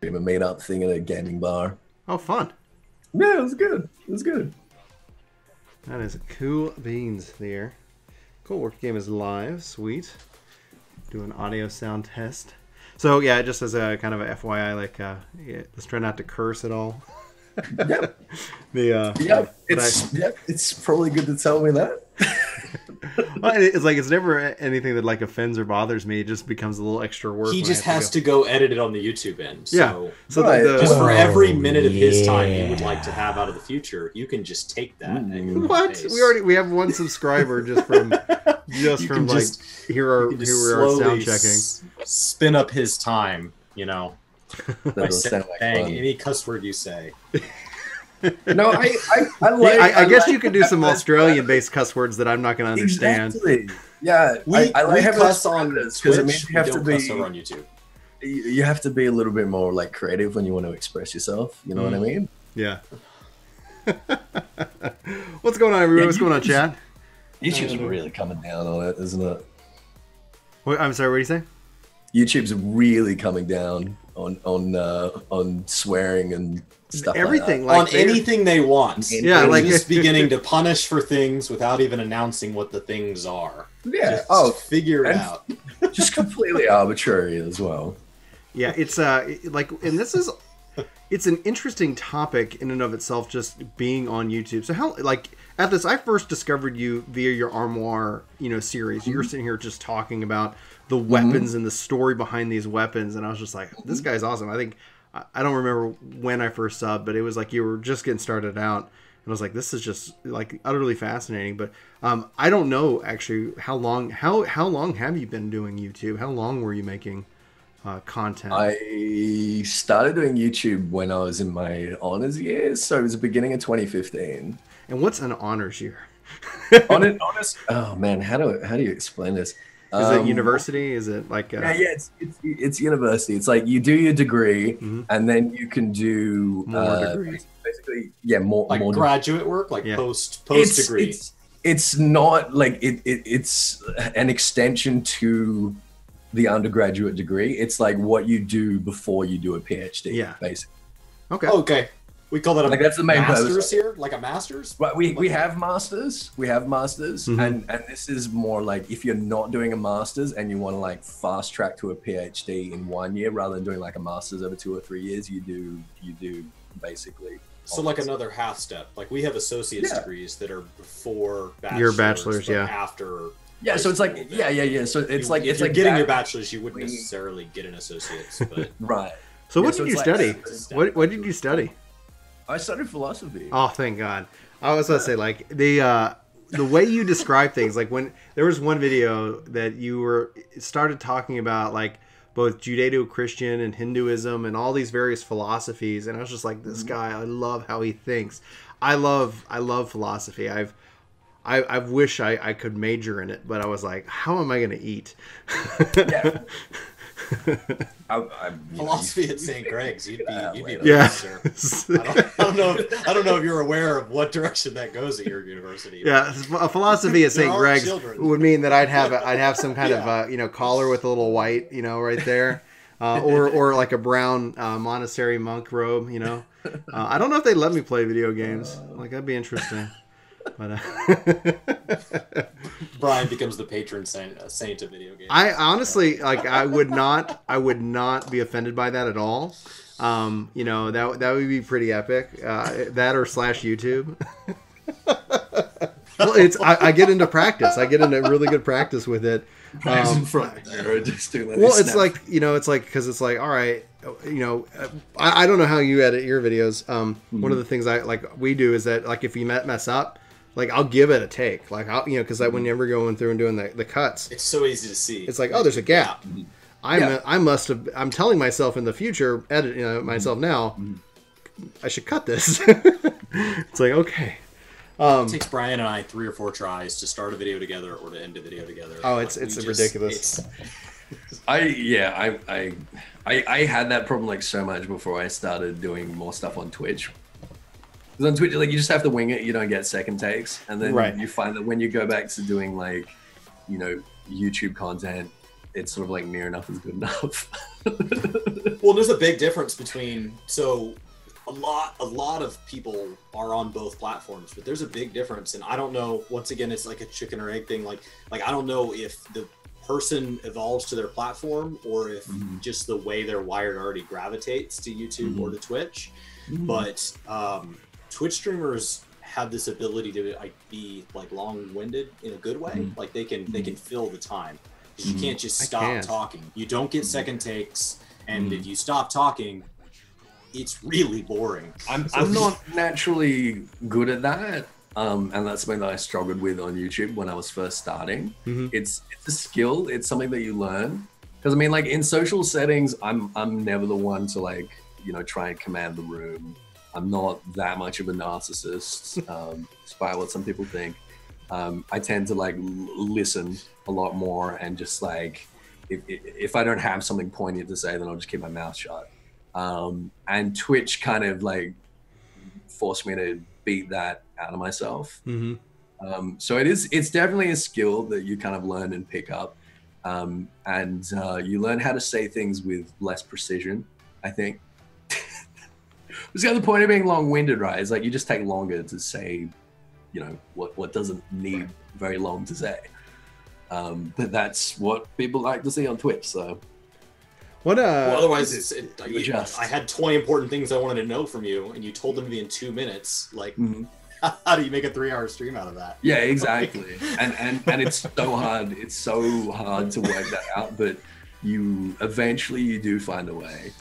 a meetup thing at a gaming bar. Oh, fun. Yeah, it was good. It was good. That is cool beans there. Cool. Work game is live. Sweet. Do an audio sound test. So yeah, just as a kind of a FYI, like yeah, let's try not to curse at all. Yep. It's probably good to tell me that. Well, it's like it's never anything that like offends or bothers me. It just becomes a little extra work. He just has to go edit it on the YouTube end. So yeah. So Right. just for every minute of his time he would like to have out of the future, you can just take that. And what? We have one subscriber just from like here we are sound checking. Spin up his time, you know. By Sound like saying fun. any cuss word you say. No, I guess you could do some Australian-based cuss words that I'm not going to understand. Exactly. Yeah, We cuss on because Twitch, it means you have to cuss be over on YouTube. you have to be a little bit more like creative when you want to express yourself. You know what I mean? Yeah. What's going on, everybody? Yeah, What's going on, chat? YouTube's really coming down on it, isn't it? Wait, I'm sorry. What do you say? YouTube's really coming down on swearing and stuff. Everything like On anything they want. Yeah, They're like- just beginning to punish for things without even announcing what the things are. that. Yeah. Just figure it and- out. Just completely arbitrary as well. Yeah, it's like, and this is, it's an interesting topic in and of itself, just being on YouTube. So how, like, Ethys, I first discovered you via your Armoire, series. You're sitting here just talking about the weapons and the story behind these weapons, and I was just like, this guy's awesome. I think, I don't remember when I first subbed, but it was like you were just getting started out, and I was like, this is just like utterly fascinating. But I don't know actually how long have you been doing YouTube? How long were you making content? I started doing YouTube when I was in my honors years, so it was the beginning of 2015. And what's an honors year? Honest. Oh man, how do you explain this? Is it university? Is it like yeah, it's university. It's like you do your degree, and then you can do More degrees. Basically, yeah, more Graduate work, like Yeah. post It's- degree. It's not like it's an extension to the undergraduate degree. It's like what you do before you do a PhD. Yeah. Basically. Okay. Okay. We call that a Like, that's the main master's purpose. here? Like a master's? But we have masters. We have masters, Mhm. and this is more like if you're not doing a masters and you want to like fast track to a PhD in 1 year rather than doing like a masters over 2 or 3 years, you do basically. So like another half step. Like we have associate's Yeah. degrees that are before bachelor's. Your bachelor's, but yeah. After. Yeah, so it's like yeah. So it's like if it's you're like getting that- your bachelor's, you wouldn't necessarily get an associate's, but right. So Yeah, what so did you it's like- study? What did you study? I studied philosophy. Oh, thank God. I was going to say, like, the way you describe things, like when there was one video that you started talking about, like, both Judeo-Christian and Hinduism and all these various philosophies, and I was just like, this guy, I love how he thinks. I love philosophy. I wish I could major in it, but I was like, how am I going to eat? Yeah. philosophy at St. Greg's, you'd be a Yeah. professor. I don't know if you're aware of what direction that goes at your university. Yeah, a philosophy at There St. are Greg's children. would mean that I'd have some kind of collar with a little white, right there, or like a brown monastery monk robe, I don't know if they'd let me play video games. Like that'd be interesting. But Brian becomes the patron saint of video games. I honestly like I would not be offended by that at all. That would be pretty epic. That or / YouTube. Well, I get into practice. I get into really good practice with it. in front there, just doing that. Well, it's like because it's like, all right, I don't know how you edit your videos. One of the things we do is that like if you mess up, like I'll give it a take, like I'll because whenever going through and doing the cuts, It's so easy to see. it's like, oh, there's a gap. Yeah. I'm telling myself in the future, edit myself now, I should cut this. It's like, okay. It takes Brian and I 3 or 4 tries to start a video together or to end a video together. Oh, it's ridiculous. I had that problem like so much before I started doing more stuff on Twitch. Because on Twitch, like you just have to wing it. You don't get second takes, and then Right. you find that when you go back to doing like, YouTube content, it's sort of like near enough is good enough. Well, there's a big difference between, so a lot of people are on both platforms, but there's a big difference, and I don't know, once again, it's like a chicken or egg thing. Like I don't know if the person evolves to their platform or if just the way they're wired already gravitates to YouTube or to Twitch. But Twitch streamers have this ability to like be like long-winded in a good way. Like they can fill the time. You can't just stop talking. You don't get second takes, and if you stop talking, it's really boring. I'm not naturally good at that. And that's something that I struggled with on YouTube when I was first starting. It's a skill. It's something that you learn. Because I mean, like in social settings, I'm never the one to like, you know, try and command the room. I'm not that much of a narcissist, despite what some people think. I tend to like listen a lot more, and just like if I don't have something poignant to say, then I'll just keep my mouth shut. And Twitch kind of like forced me to beat that out of myself. So it's definitely a skill that you kind of learn and pick up, and you learn how to say things with less precision, I think. It's the other point of being long-winded, right? It's like you just take longer to say, you know, what doesn't need very long to say. But that's what people like to see on Twitch. So, well, otherwise, I had 20 important things I wanted to know from you, and you told them to me in 2 minutes. Like, how do you make a 3-hour stream out of that? Yeah, exactly. and it's so hard. It's so hard to work that out, but you eventually do find a way.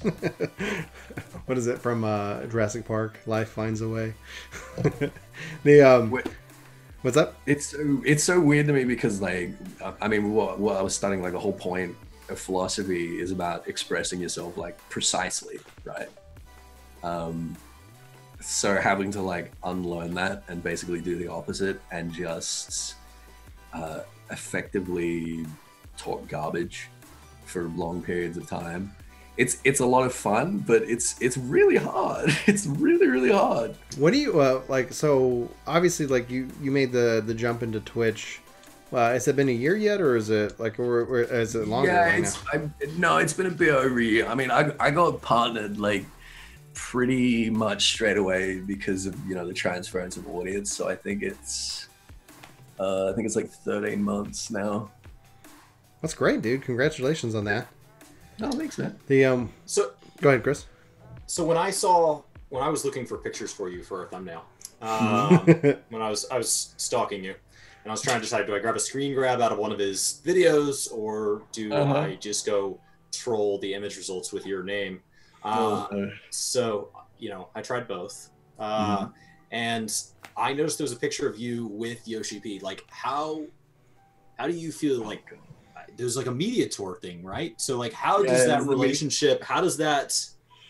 What is it from Jurassic Park? Life finds a way. What's up? It's so weird to me because like I mean what I was studying, like a whole point of philosophy is about expressing yourself like precisely, right? So having to like unlearn that and basically do the opposite and just effectively talk garbage for long periods of time. It's a lot of fun, but it's really hard. It's really hard. What do you like? So obviously, like you made the jump into Twitch. Has it been a year yet, or is it like, or is it longer? Yeah, it's been a bit over a year. I mean, I got partnered like pretty much straight away because of, you know, the transference of audience. So I think it's like 13 months now. That's great, dude. Congratulations on that. No, thanks, man. So go ahead, Chris. So when I was looking for pictures for you for a thumbnail, when I was stalking you, and I was trying to decide, do I grab a screen grab out of one of his videos, or do I just go troll the image results with your name? So, you know, I tried both. And I noticed there was a picture of you with Yoshi P. Like, how do you feel? Like, there's like a media tour thing, right? So like, how does that relationship, how does that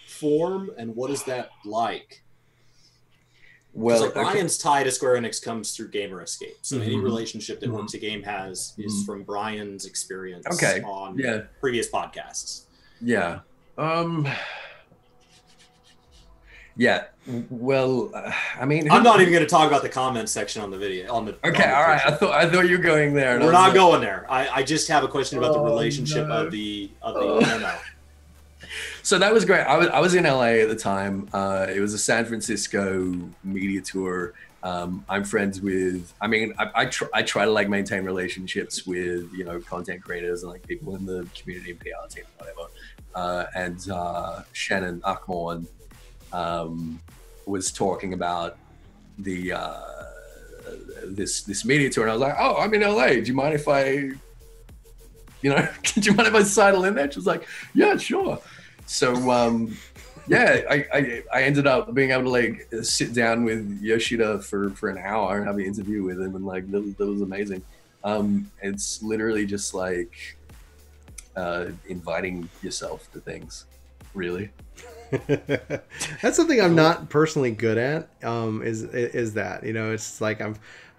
form, and what is that like? Well, like Brian's tie to Square Enix comes through Gamer Escape. So any relationship that Works a Game has is from Brian's experience on previous podcasts. Yeah. Yeah. Well, I mean, I'm not even going to talk about the comments section on the video. All right. I thought you were going there. We're not going there. I just have a question about the relationship of the no. So that was great. I was in LA at the time. It was a San Francisco media tour. I'm friends with. I mean, I try to like maintain relationships with, you know, content creators and like people in the community and PR team, whatever. And Shannon Ackmorn was talking about the this media tour, and I was like, oh, I'm in LA. Do you mind if I, do you mind if I sidle in there? She was like, yeah, sure. So I ended up being able to like sit down with Yoshida for an hour and have an interview with him, and like that was amazing. It's literally just like inviting yourself to things, really. That's something I'm not personally good at. Is that, it's like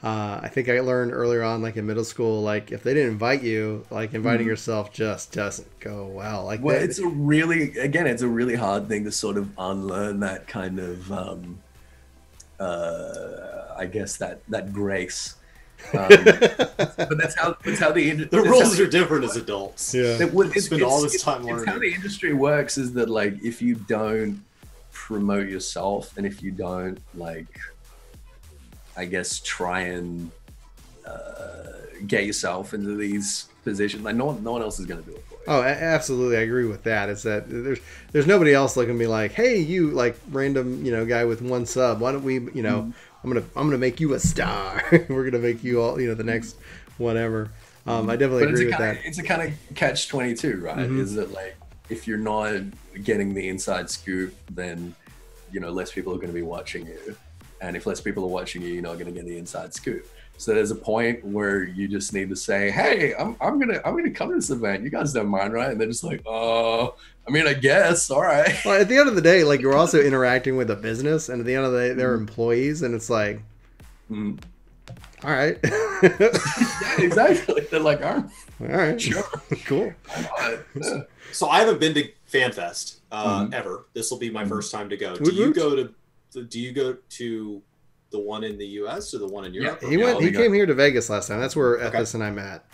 I think I learned earlier on, like in middle school, like if they didn't invite you, like inviting yourself just doesn't go well. Like, well, it's a really hard thing to sort of unlearn that kind of, I guess that grace But that's how The rules are different as adults. Yeah. Spend all this time learning. It's how the industry works is that, like, if you don't promote yourself and if you don't, like, I guess, try and get yourself into these positions, like, no one else is going to do it for you. Oh, absolutely, I agree with that. It's that there's nobody else looking to be like, hey, you, like, random, you know, guy with 1 sub, why don't we, you know, I'm gonna make you a star. We're gonna make you all, you know, the next whatever. I definitely agree with that. It's a kind of catch-22, right? Is that, like, if you're not getting the inside scoop, then, you know, less people are going to be watching you, and if less people are watching you, you're not going to get the inside scoop. So there's a point where you just need to say, "Hey, I'm gonna come to this event. You guys don't mind, right?" And they're just like, "Oh, I mean, I guess, all right." Well, at the end of the day, like, you're also interacting with a business, and at the end of the day, they're employees, and it's like, all right. Yeah, exactly. They're like, "All right, sure, cool." So I haven't been to FanFest ever. This will be my first time to go. Do you go to the one in the U.S. or the one in Europe? Yeah, he came here to Vegas last time. That's where Ethys and I met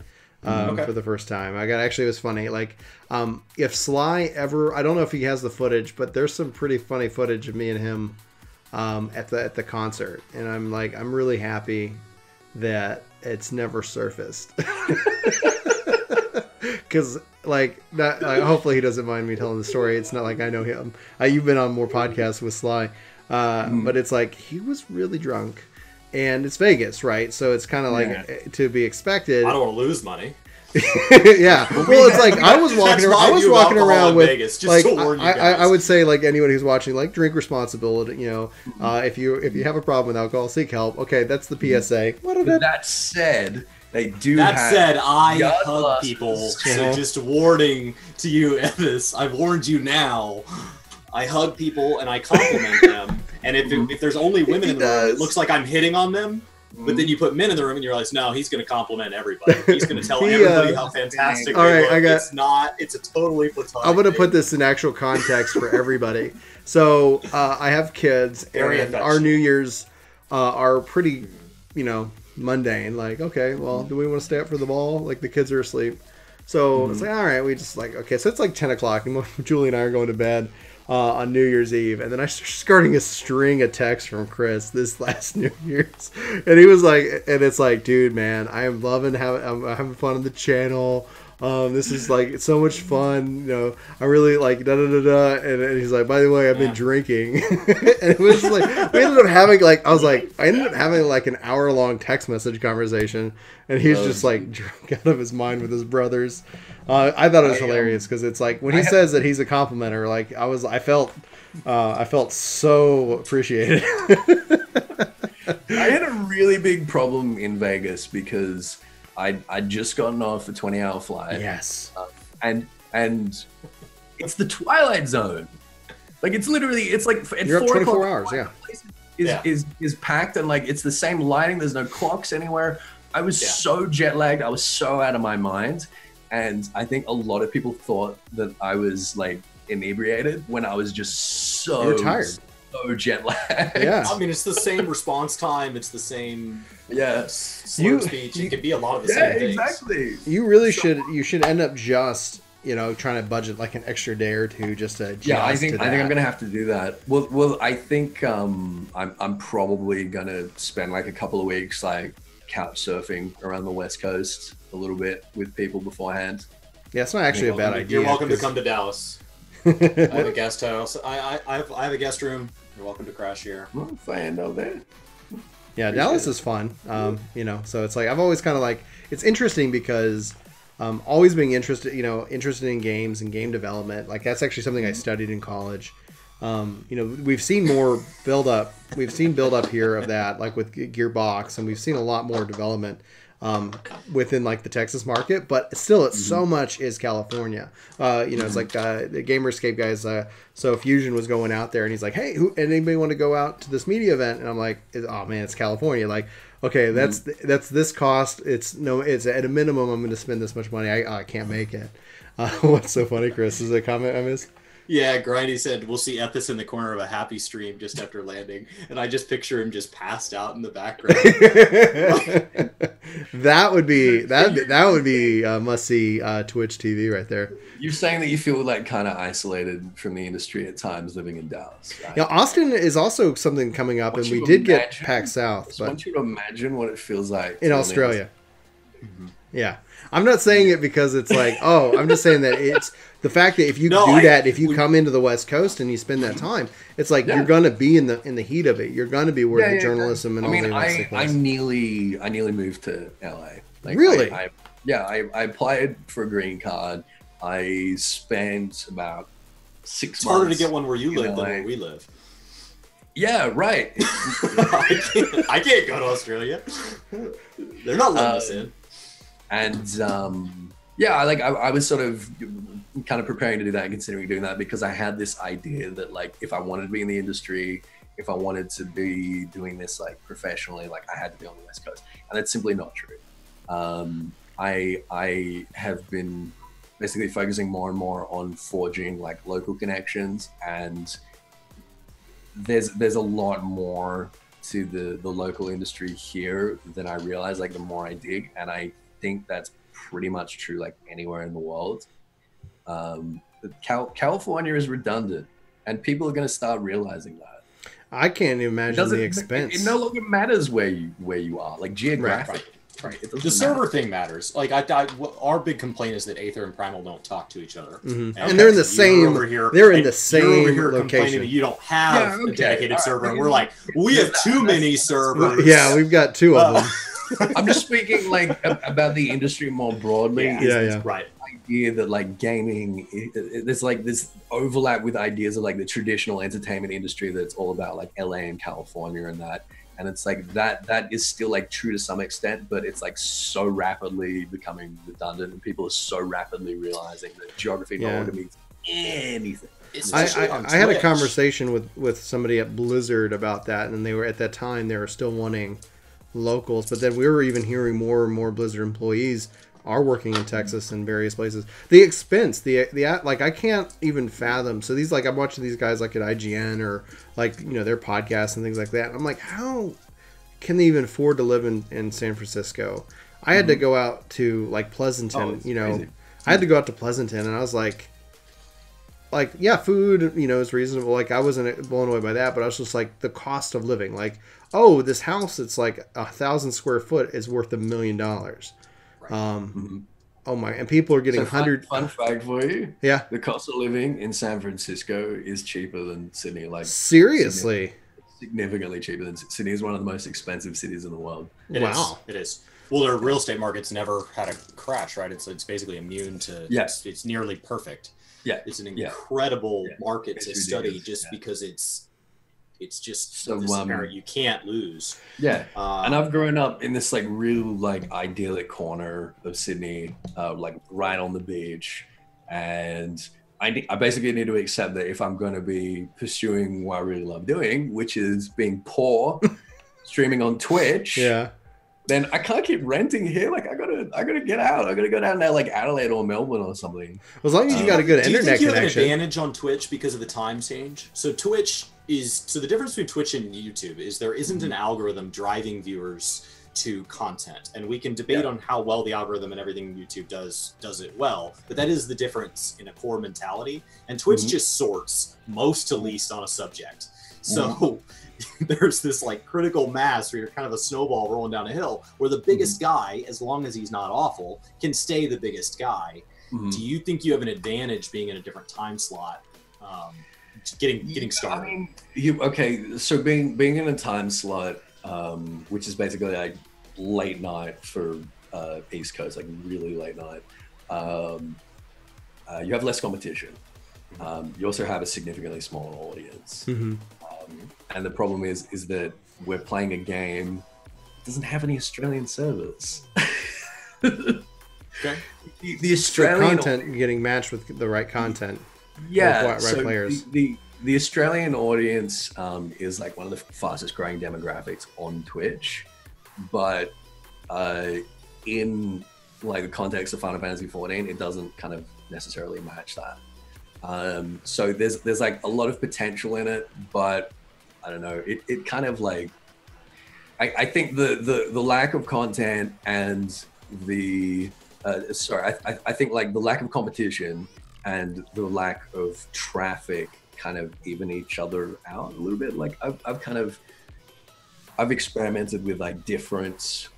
for the first time. Actually, it was funny. Like, if Sly ever, I don't know if he has the footage, but there's some pretty funny footage of me and him at the concert, and I'm really happy that it's never surfaced. Because, like, that, hopefully he doesn't mind me telling the story. It's not like I know him. You've been on more podcasts with Sly. But it's like, he was really drunk, and it's Vegas, right? So it's kind of like to be expected. I don't want to lose money. Yeah. Well, it's like, I was walking around with Vegas, just like, to warn you guys. I would say, like, anyone who's watching, like, drink responsibility. You know, if you have a problem with alcohol, seek help. Okay, that's the PSA. That said, they do. That said, I hug people. So just warning to you, Ethys. I've warned you now. I hug people and I compliment them. And if there's only women in the room, it looks like I'm hitting on them. But then you put men in the room and you realize, no, he's going to compliment everybody. He's going to tell everybody how fantastic they look. It's a totally platonic I'm going to put this in actual context for everybody. So I have kids, and our New Year's are pretty, you know, mundane. Like, okay, well, do we want to stay up for the ball? Like, the kids are asleep. So it's like, all right, we just like, okay, so it's like 10 o'clock, and Julie and I are going to bed on New Year's Eve, and then I started getting a string of texts from Chris this last New Year's, and he was like, and it's like, dude, man, I am loving I'm having fun on the channel. This is like, it's so much fun, you know. I really like and he's like, by the way, I've been drinking. And it was like, we ended up having like, I ended up having like an hour-long text message conversation, and he's just like drunk out of his mind with his brothers. I thought it was hilarious, because it's like, when he says that he's a complimenter, like, I felt so appreciated. I had a really big problem in Vegas because I'd just gotten off a 20-hour flight. Yes. And it's the Twilight Zone. Like, it's literally, it's like at You're 4 up 24 o'clock, hours, is packed, and like, it's the same lighting. There's no clocks anywhere. I was so jet lagged. I was so out of my mind. And I think a lot of people thought that I was like inebriated when I was just so tired. So jet lagged. Yeah. I mean, it's the same response time. It's the same slur speech. It could be a lot of the same things. Exactly. You really should end up just, you know, trying to budget like an extra day or two just to adjust. I think I'm gonna have to do that. Well, I think I'm probably gonna spend like a couple of weeks like couch surfing around the West Coast a little bit with people beforehand. Yeah, it's not actually a bad idea. You're welcome to come to Dallas. I have a guest house. I have a guest room. You're welcome to crash here. Well, fine, no there. Yeah, Dallas is fun. You know, so it's like, I've always kind of like, it's interesting because always being interested in games and game development. Like, that's actually something I studied in college. You know, we've seen more build up. We've seen build up here of that, like with Gearbox, and we've seen a lot more development within like the Texas market, but still, it's so much is California. You know, it's like the Gamerscape guys. So Fusion was going out there, and he's like, "Hey, anybody want to go out to this media event?" And I'm like, "Oh man, it's California." Like, okay, that's this cost. It's at a minimum, I'm going to spend this much money. I can't make it. What's so funny, Chris? Is there a comment I missed? Yeah, Grindy said we'll see Ethys in the corner of a happy stream just after landing, and I just picture him just passed out in the background. That would be a must see Twitch TV right there. You're saying that you feel like kind of isolated from the industry at times living in Dallas, right? Yeah, Austin is also something coming up, and we did get PAX South. I want you to imagine what it feels like in Australia. Yeah. I'm not saying it because it's like, oh, I'm just saying that it's the fact that if you if you come into the West Coast and you spend that time, it's like you're gonna be in the heat of it. You're gonna be where the journalism and all the events take place. I nearly moved to LA. Like, really? I applied for a green card. I spent about 6 months. It's harder to get one where you live than where we live. Yeah, right. I can't go to Australia. They're not letting us in. And I was sort of kind of preparing to do that and considering doing that because I had this idea that like if I wanted to be in the industry, if I wanted to be doing this like professionally, like I had to be on the West Coast, and that's simply not true. I have been basically focusing more and more on forging like local connections, and there's a lot more to the local industry here than I realize. Like the more I dig, and I think that's pretty much true like anywhere in the world. California is redundant, and people are going to start realizing that. I can't imagine the expense. It no longer matters where you are, like geographically. Right. The server thing matters. Like our big complaint is that Aether and Primal don't talk to each other, and they're in the same. They're in the same location. That you don't have a dedicated server, and we're like, we have too many servers. Yeah, we've got 2 of them. I'm just speaking like about the industry more broadly. Yeah. Right. Idea that like gaming, there's like this overlap with ideas of like the traditional entertainment industry that's all about like LA and California and that. And it's like that is still like true to some extent, but it's like so rapidly becoming redundant, and people are so rapidly realizing that geography no longer means anything. I had a conversation with somebody at Blizzard about that, and they were at that time they were still wanting locals, but then we were even hearing more and more Blizzard employees are working in Texas and various places. The expense, the like I can't even fathom. So these like I'm watching these guys like at IGN or like their podcasts and things like that. I'm like, how can they even afford to live in San Francisco? I had to go out to like Pleasanton. Crazy. I had to go out to Pleasanton, and I was like yeah, food is reasonable. Like I wasn't blown away by that, but I was just like the cost of living. Like this house that's like 1,000 square foot is worth $1 million. Oh my! And people are getting 100. Fun fact for you. Yeah. The cost of living in San Francisco is cheaper than Sydney. Like seriously, significantly cheaper than Sydney. Is one of the most expensive cities in the world. Wow. It is. Well, their real estate market's never had a crash, right? It's basically immune to. Yes. It's nearly perfect. Yeah. It's an incredible market to study just because it's just so apparent you can't lose. Yeah. And I've grown up in this like real like idyllic corner of Sydney, like right on the beach, and I basically need to accept that if I'm going to be pursuing what I really love doing, which is being poor, streaming on Twitch. Yeah. Then I can't keep renting here. Like I gotta get out. I gotta go down there like Adelaide or Melbourne or something. As long as you got a good internet connection. Do you think you have an advantage on Twitch because of the time change? So the difference between Twitch and YouTube is there isn't an algorithm driving viewers to content, and we can debate on how well the algorithm and everything YouTube does it well, but that is the difference in a core mentality. And Twitch just sorts most to least on a subject. So there's this like critical mass where you're kind of a snowball rolling down a hill where the biggest guy, as long as he's not awful, can stay the biggest guy. Do you think you have an advantage being in a different time slot, getting started? I mean, so being in a time slot, which is basically like late night for East Coast, like really late night, you have less competition. You also have a significantly smaller audience. And the problem is that we're playing a game that doesn't have any Australian servers. Okay. The Australian content getting matched with the right content. Yeah. Right players. The Australian audience is like one of the fastest growing demographics on Twitch, but in like the context of Final Fantasy 14, it doesn't kind of necessarily match that. So there's like a lot of potential in it, but I don't know. It kind of like I think the lack of content and the I think like the lack of competition and the lack of traffic kind of even each other out a little bit. Like I've experimented with like different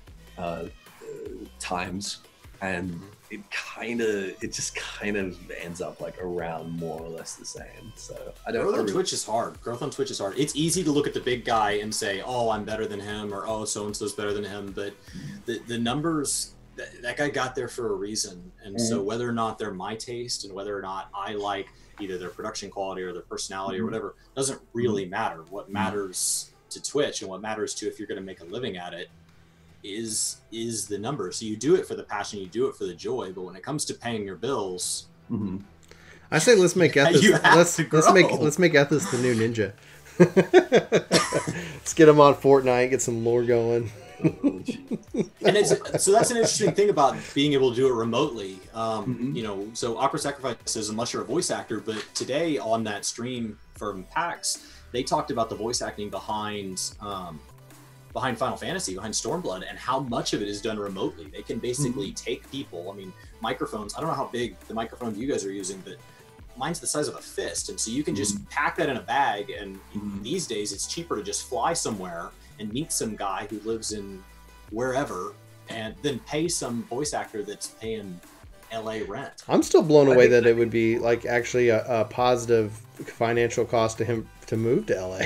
times, and it just kind of ends up like around more or less the same. So I don't. Growth on Twitch is hard. Growth on Twitch is hard. It's easy to look at the big guy and say, "Oh, I'm better than him," or "Oh, so and so's better than him." But the numbers, that guy got there for a reason, and so whether or not they're my taste and whether or not I like either their production quality or their personality or whatever doesn't really matter. What matters to Twitch and what matters to if you're going to make a living at it is the number. So you do it for the passion, you do it for the joy, but when it comes to paying your bills, I say let's make Ethys. Let's make Ethys the new ninja. Let's get him on Fortnite, get some lore going. And so that's an interesting thing about being able to do it remotely. You know, so Awkward Sacrifice says unless you're a voice actor, but today on that stream from PAX, they talked about the voice acting behind Final Fantasy, behind Stormblood, and how much of it is done remotely. They can basically take people, I mean, microphones, I don't know how big the microphone you guys are using, but mine's the size of a fist, and so you can just pack that in a bag, and these days it's cheaper to just fly somewhere and meet some guy who lives in wherever, and then pay some voice actor that's paying LA rent. I'm still blown away that it would be like actually a positive financial cost to him to move to LA.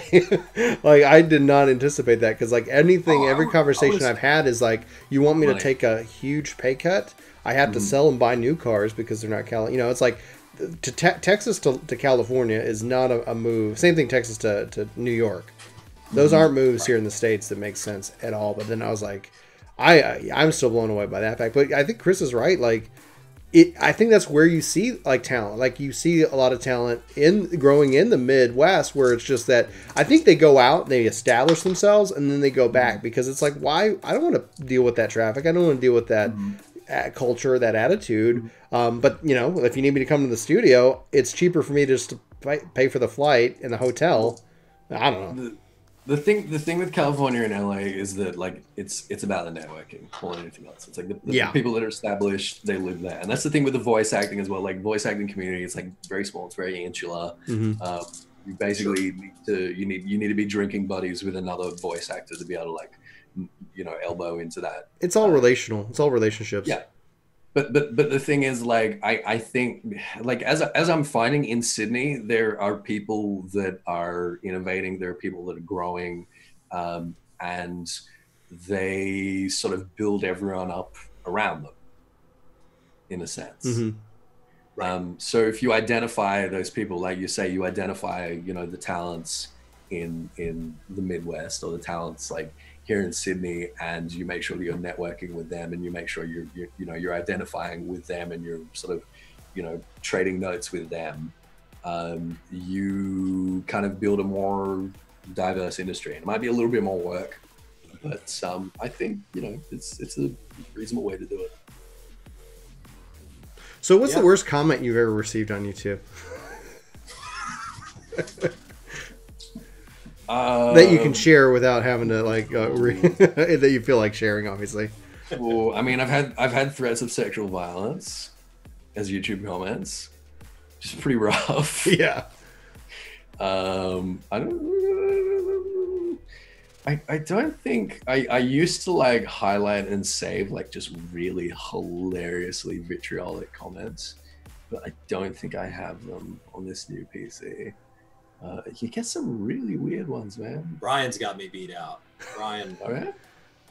Like I did not anticipate that, because like every conversation I've had is like, you want me to take a huge pay cut? I have to sell and buy new cars because they're not it's like Texas to California is not a move. Same thing, Texas to New York. Those aren't moves here in the States that make sense at all. But then I was like, I'm still blown away by that fact. But I think Chris is right. Like, I think that's where you see like talent. Like you see a lot of talent growing in the Midwest, where it's just that I think they go out, they establish themselves, and then they go back, because it's like, why? I don't want to deal with that traffic. I don't want to deal with that culture, that attitude. But if you need me to come to the studio, it's cheaper for me just to pay for the flight and the hotel. I don't know. The thing with California and LA is that like it's about the networking more than anything else. It's like the people that are established, they live there, and that's the thing with the voice acting as well. Like voice acting community, it's like very small, it's very insular. You basically need to be drinking buddies with another voice actor to be able to like elbow into that. It's all relational. It's all relationships. Yeah. But the thing is, like, I think, like, as I'm finding in Sydney, there are people that are innovating. There are people that are growing, and they sort of build everyone up around them, in a sense. So if you identify those people, like you say, you identify, the talents in the Midwest, or the talents like here in Sydney, and you make sure that you're networking with them, and you make sure you're identifying with them, and you're sort of trading notes with them, you kind of build a more diverse industry. And it might be a little bit more work, but I think it's a reasonable way to do it. So what's the worst comment you've ever received on YouTube? That you can share without having to like that you feel like sharing, obviously. Well, I mean, I've had threats of sexual violence as YouTube comments, which is pretty rough. Yeah. I don't think I used to like highlight and save like just really hilariously vitriolic comments, but I don't think I have them on this new PC. You get some really weird ones, man. Brian's got me beat out. Brian. Oh, yeah?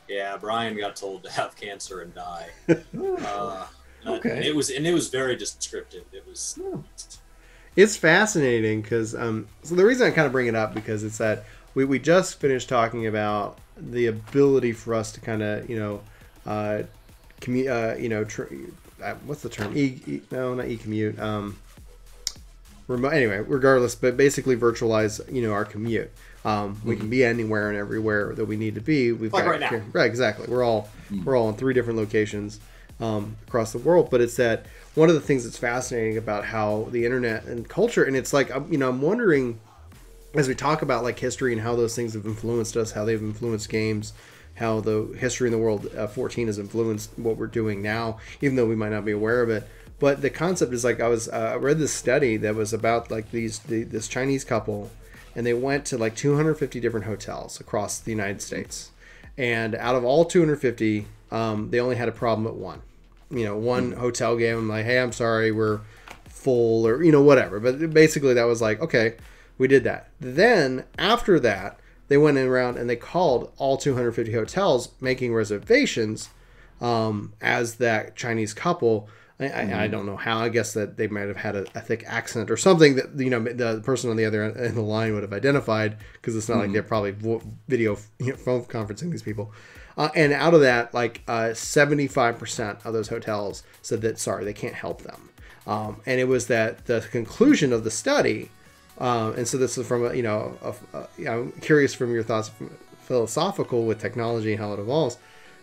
Yeah, Brian got told to have cancer and die. Okay. And it was very descriptive. It was. It's fascinating because so the reason I kind of bring it up, because it's that we just finished talking about the ability for us to kind of what's the term? No, not e-commute. Remote, anyway, regardless, but basically virtualize, our commute. We can be anywhere and everywhere that we need to be. We've like got right now. Right, exactly. We're all in 3 different locations. across the world. But it's that one of the things that's fascinating about how the internet and culture, and it's like, I'm wondering, as we talk about like history and how those things have influenced us, how they've influenced games, how the history in the world 14 has influenced what we're doing now, even though we might not be aware of it. But the concept is like, I read this study that was about like this Chinese couple, and they went to like 250 different hotels across the United States. And out of all 250, they only had a problem at one. One hotel gave them like, hey, I'm sorry, we're full, or, whatever. But basically that was like, okay, we did that. Then after that, they went around and they called all 250 hotels making reservations as that Chinese couple. I don't know how. I guess that they might have had a thick accent or something that the person on the other end of the line would have identified, because it's not like they're probably video phone conferencing these people. And out of that, like 75% of those hotels said that sorry, they can't help them. And it was that the conclusion of the study. And so this is from I'm curious from your thoughts, philosophical with technology and how it evolves.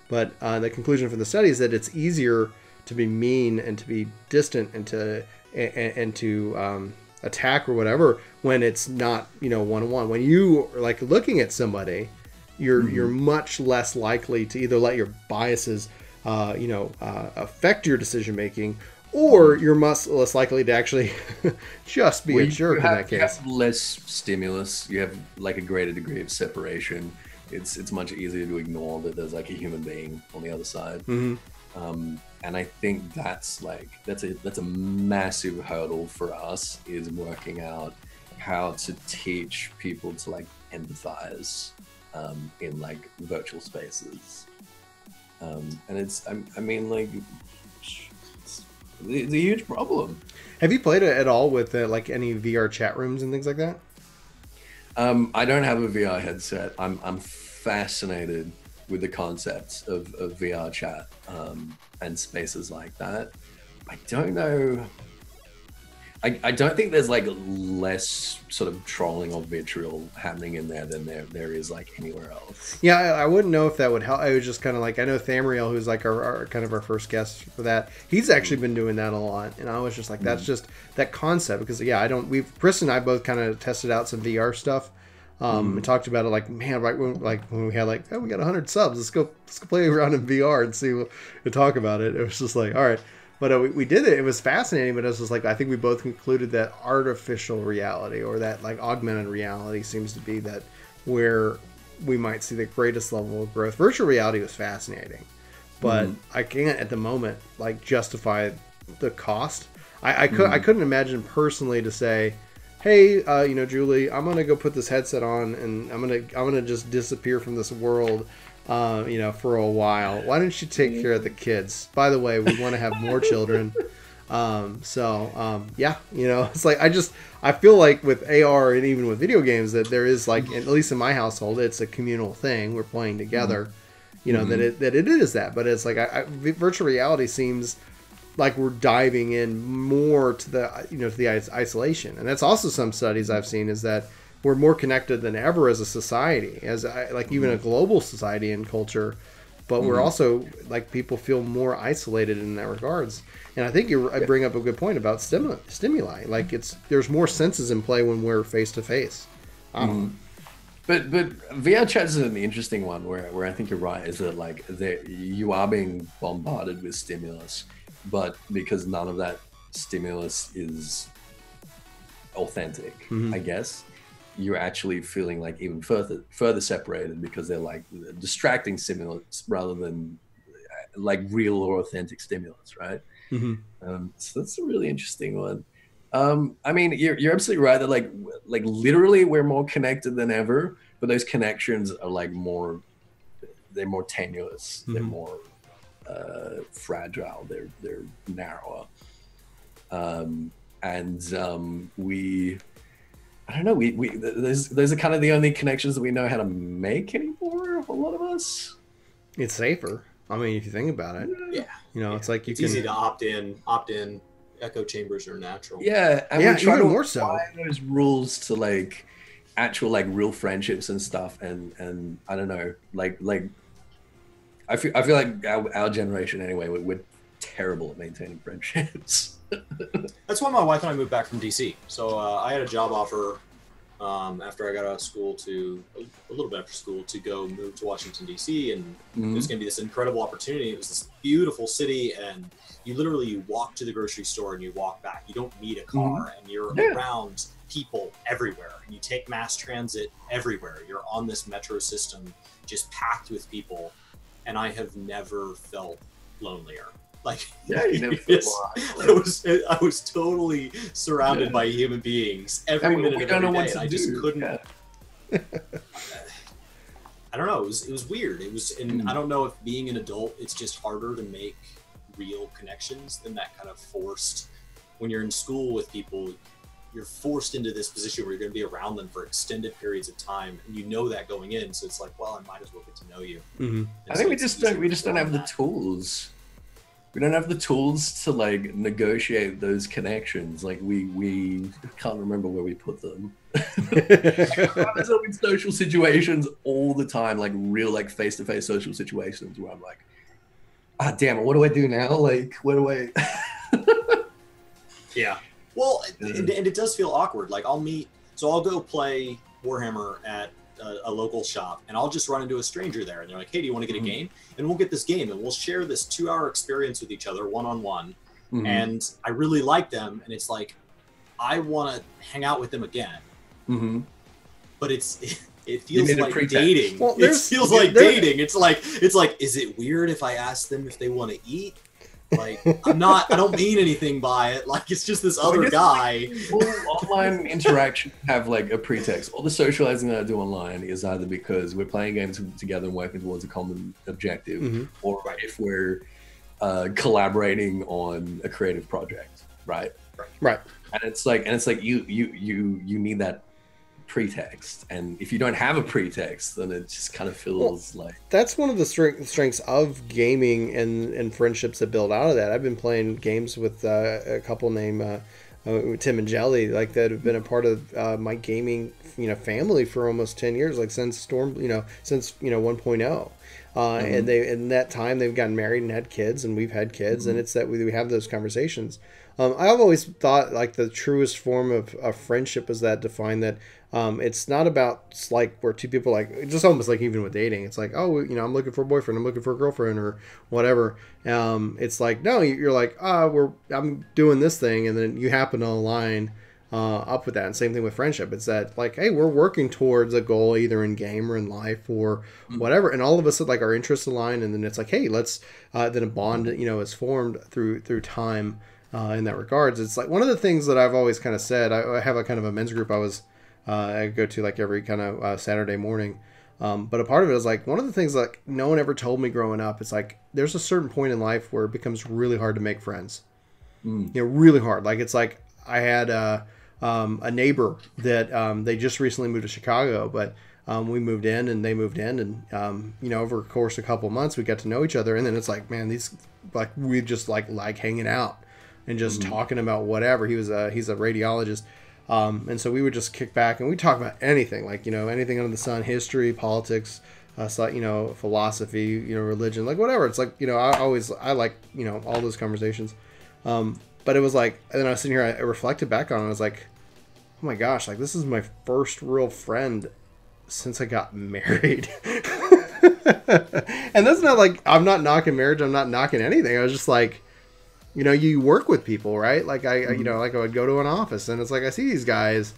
But the conclusion from the study is that it's easier to be mean and to be distant and to attack or whatever when it's not one-on-one. When you are like looking at somebody, you're much less likely to either let your biases affect your decision making, or you're much less likely to actually just be a jerk in that case. You have less stimulus. You have like a greater degree of separation. It's much easier to ignore that there's like a human being on the other side. And I think that's a massive hurdle for us, is working out how to teach people to like empathize in like virtual spaces. And it's a huge problem. Have you played it at all with like any VR chat rooms and things like that? I don't have a VR headset. I'm fascinated with the concepts of VR chat and spaces like that. I don't know. I don't think there's like less sort of trolling or vitriol happening in there than there is like anywhere else. Yeah, I wouldn't know if that would help. I was just kind of like, I know Thamriel, who's like our kind of our first guest for that. He's actually been doing that a lot, and I was just like, that's just that concept, because Chris and I both kind of tested out some VR stuff. And talked about it like, man, right when we had like, oh, we got 100 subs, let's go play around in VR and see and talk about it. It was just like, all right. But we did it. It was fascinating, but it was just like, I think we both concluded that artificial reality, or that like augmented reality, seems to be that where we might see the greatest level of growth. Virtual reality was fascinating, but I can't at the moment like justify the cost. I couldn't imagine personally to say, hey, Julie, I'm gonna go put this headset on and I'm gonna just disappear from this world, for a while. Why don't you take care of the kids? By the way, we want to have more children. It's like I feel like with AR and even with video games that there is like, at least in my household, it's a communal thing. We're playing together. That it is that, but it's like virtual reality seems like we're diving in more to the isolation. And that's also some studies I've seen, is that we're more connected than ever as a society, even a global society and culture, but we're also like, people feel more isolated in that regards. And I think I bring up a good point about stimuli. Like there's more senses in play when we're face to face. But VR chat is an interesting one where I think you're right, is that like you are being bombarded with stimulus, but because none of that stimulus is authentic, I guess, you're actually feeling like even further separated, because they're like distracting stimulus rather than like real or authentic stimulus, right? So that's a really interesting one. I mean, you're absolutely right that like literally we're more connected than ever, but those connections are like they're more tenuous, they're more fragile, they're narrower, I don't know, those are kind of the only connections that we know how to make anymore, a lot of us. It's safer. I mean, if you think about it, it's like it's easy to opt in. Echo chambers are natural. Yeah, and we try to more so apply those rules to like actual like real friendships and stuff, and I don't know, like I feel like our generation anyway, terrible at maintaining friendships. That's why my wife and I moved back from DC. So I had a job offer after I got out of school a little bit after school to go move to Washington DC, and it was going to be this incredible opportunity. It was this beautiful city, and you walk to the grocery store and you walk back. You don't need a car, and you're around people everywhere, and you take mass transit everywhere. You're on this metro system just packed with people, and I have never felt lonelier. Like, you never I was totally surrounded by human beings every minute of every day, and I just couldn't. I don't know. It was weird. It was, and I don't know if being an adult, it's just harder to make real connections than that kind of forced. When you're in school with people, you're forced into this position where you're going to be around them for extended periods of time, and you know that going in. So it's like, well, I might as well get to know you. I think we just don't have the tools. We don't have the tools to like negotiate those connections. Like we can't remember where we put them. I find myself in social situations all the time, like real like face-to-face social situations where I'm like, ah, damn it, what do I do now? Like, what do I? Yeah. Well, and it does feel awkward. Like I'll go play Warhammer at a local shop, and I'll just run into a stranger there, and they're like, hey, do you want to get a game? And we'll get this game, and we'll share this 2-hour experience with each other one-on-one. And I really like them, and it's like, I want to hang out with them again. But it feels like dating. Well, it feels like dating. It's like, is it weird if I ask them if they want to eat? Like, I don't mean anything by it. Like, it's just this other guy. All online interaction have like a pretext. All the socializing that I do online is either because we're playing games together and working towards a common objective, or if we're collaborating on a creative project, right? And it's like you need that pretext, and if you don't have a pretext, then it just kind of feels like that's one of the strengths of gaming and friendships that build out of that. I've been playing games with a couple named Tim and Jelly, like that have been a part of my gaming family for almost 10 years, like since 1.0. And they in that time they've gotten married and had kids, and we've had kids, and it's that we have those conversations. I've always thought like the truest form of friendship is that defined that it's not about like where two people like just almost like even with dating, it's like, oh, I'm looking for a boyfriend, I'm looking for a girlfriend, or whatever. It's like, no, you're like, I'm doing this thing, and then you happen to align up with that. And same thing with friendship. It's that like, hey, we're working towards a goal either in game or in life or whatever, and all of us like our interests align, and then it's like, hey, let's then a bond is formed through time. In that regards, it's like one of the things that I've always kind of said. I have a kind of a men's group I go to like every kind of Saturday morning, but a part of it is like one of the things like no one ever told me growing up. It's like there's a certain point in life where it becomes really hard to make friends. Really hard. Like it's like I had a neighbor that they just recently moved to Chicago, but we moved in and they moved in, and over the course of a couple of months we got to know each other, and then it's like, man, these like we just like hanging out and just talking about whatever. He's a radiologist, and so we would just kick back and we talk about anything, like anything under the sun, history, politics, philosophy, religion, like whatever. It's like I like all those conversations, but it was like, and then I was sitting here, I reflected back on it, and I was like, oh my gosh, like this is my first real friend since I got married. And that's not like, I'm not knocking marriage, I'm not knocking anything. I was just like, you work with people, right? Like I like I would go to an office, and it's like I see these guys,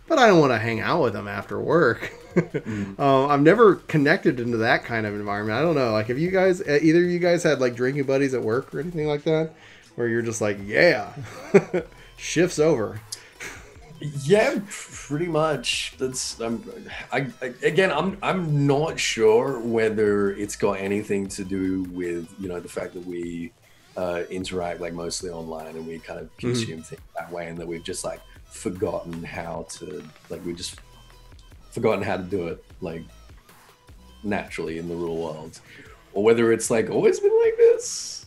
but I don't want to hang out with them after work. I've never connected into that kind of environment. I don't know. Like, have you guys, either of you guys had like drinking buddies at work or anything like that, where you're just like, yeah, shifts over? Yeah, pretty much. That's I'm not sure whether it's got anything to do with the fact that we interact like mostly online, and we kind of consume things that way, and that we've just like forgotten how to do it like naturally in the real world, or whether it's like always been like this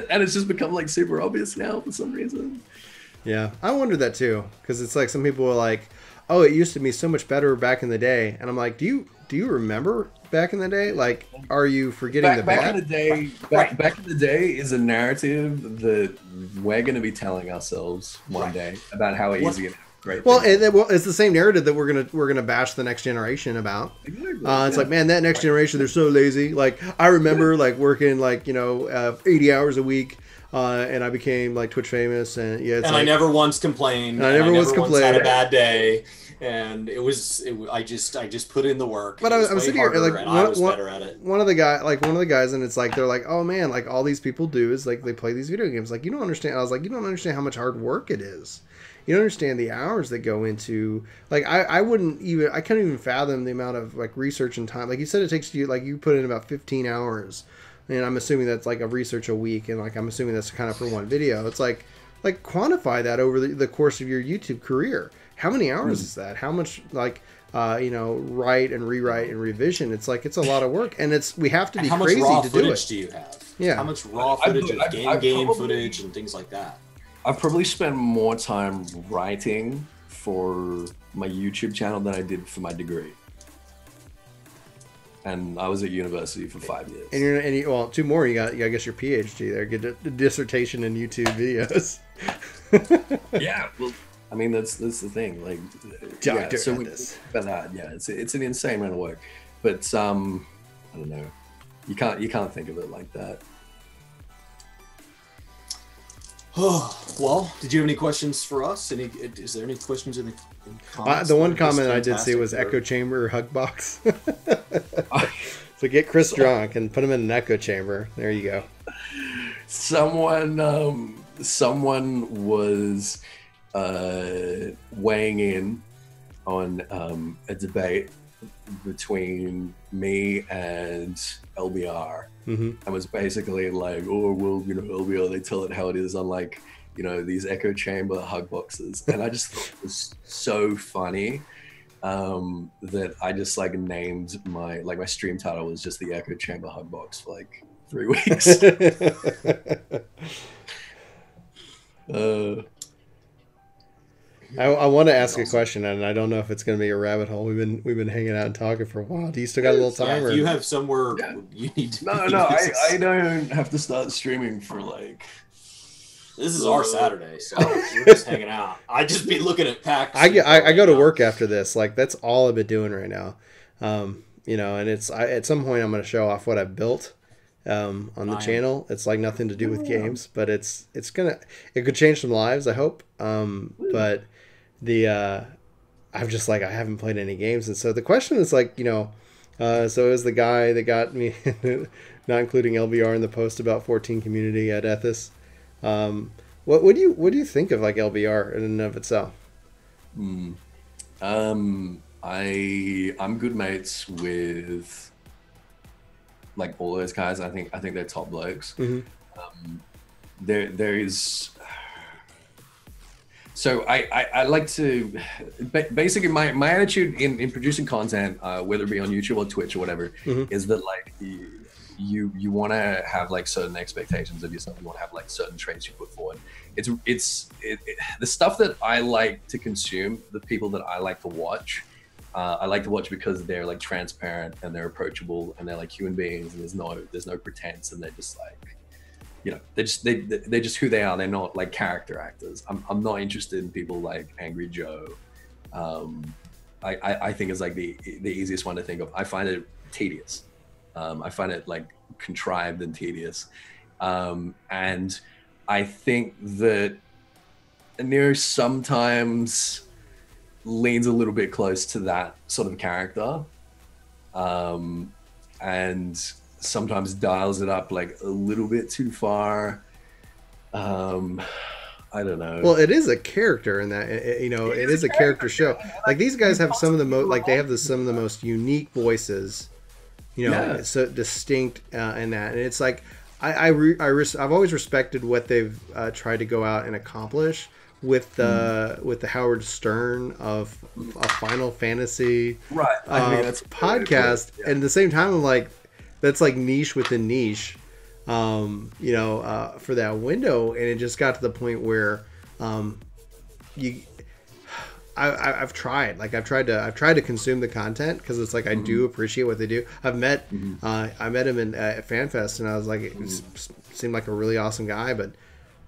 and it's just become like super obvious now for some reason. Yeah, I wonder that too, because it's like some people are like, oh, it used to be so much better back in the day, and I'm like, do do you remember back in the day? Like, are you forgetting the bad? Back in the day, back in the day is a narrative that we're going to be telling ourselves one day about how easy it is. Great. Well, it's the same narrative that we're gonna bash the next generation about. Exactly. It's like, man, that next generation, they're so lazy. Like, I remember like working like 80 hours a week, and I became like Twitch famous, and I never once complained. I never once had a bad day, and I just put in the work. But I was sitting here like I was better at it. One of the guys, and it's like they're like, oh man, like all these people do is like they play these video games. Like, you don't understand. I was like, you don't understand how much hard work it is. You don't understand the hours that go into, like, I couldn't even fathom the amount of like research and time. Like you said, it takes you, like, you put in about 15 hours, and I'm assuming that's like a research a week, and like I'm assuming that's kind of for one video. It's like quantify that over the course of your YouTube career. How many hours is that? How much write and rewrite and revision? It's like, it's a lot of work, and we have to be crazy to do it. How much raw footage do you have? Yeah. How much raw footage of game footage and things like that? I've probably spent more time writing for my YouTube channel than I did for my degree. And I was at university for 5 years. And 2 more. You got I guess your PhD there. Get a dissertation in YouTube videos. Yeah, well, I mean that's the thing. Like, Doctor so Ethys. It's an insane amount of work. But I don't know. You can't think of it like that. Well, did you have any questions for us? Is there any questions in the comments? The one comment I did see was echo chamber or hug box. So get Chris drunk and put him in an echo chamber. There you go. Someone was weighing in on a debate between me and LBR, and was basically like, oh well, LBR, they tell it how it is on like these echo chamber hug boxes, and I just thought it was so funny that I just like named my stream title was just the echo chamber hug box for like 3 weeks. I want to ask a question, and I don't know if it's going to be a rabbit hole. We've been hanging out and talking for a while. Do you still got a little time? Yeah, if you have somewhere you need to. No. I don't have to start streaming for like. This is our Saturday, so we're just hanging out. I just be looking at packs. I go to work after this. Like, that's all I've been doing right now. And it's at some point I'm going to show off what I've built on the channel. It's like nothing to do with games, but it could change some lives, I hope. But I'm just like, I haven't played any games, and so the question is like, so is the guy that got me, not including LBR in the post about 14 community at Ethys. What do you think of like LBR in and of itself? I'm good mates with like all those guys. I think they're top blokes. There is. So I like to basically my attitude in producing content, whether it be on YouTube or Twitch or whatever, is that like you want to have like certain expectations of yourself. You want to have like certain traits you put forward. It's the stuff that I like to consume, the people that I like to watch. I like to watch because they're like transparent and they're approachable and they're like human beings and there's no pretense, and they're just like, they're just who they are. They're not like character actors. I'm not interested in people like Angry Joe. I think it's like the easiest one to think of. I find it tedious. I find it like contrived and tedious. And I think that Nero sometimes leans a little bit close to that sort of character. And sometimes dials it up like a little bit too far. I don't know. Well, it is a character in that, it is a character show. Like, these guys have some of the most, like, they have some of the most unique voices, so distinct in that. And it's like, I've always respected what they've tried to go out and accomplish with the Howard Stern of Final Fantasy podcast. Yeah. And at the same time, I'm like, that's like niche within niche, for that window. And it just got to the point where I've tried. Like I've tried to consume the content because it's like I do appreciate what they do. I've met I met him at FanFest, and I was like, it seemed like a really awesome guy. But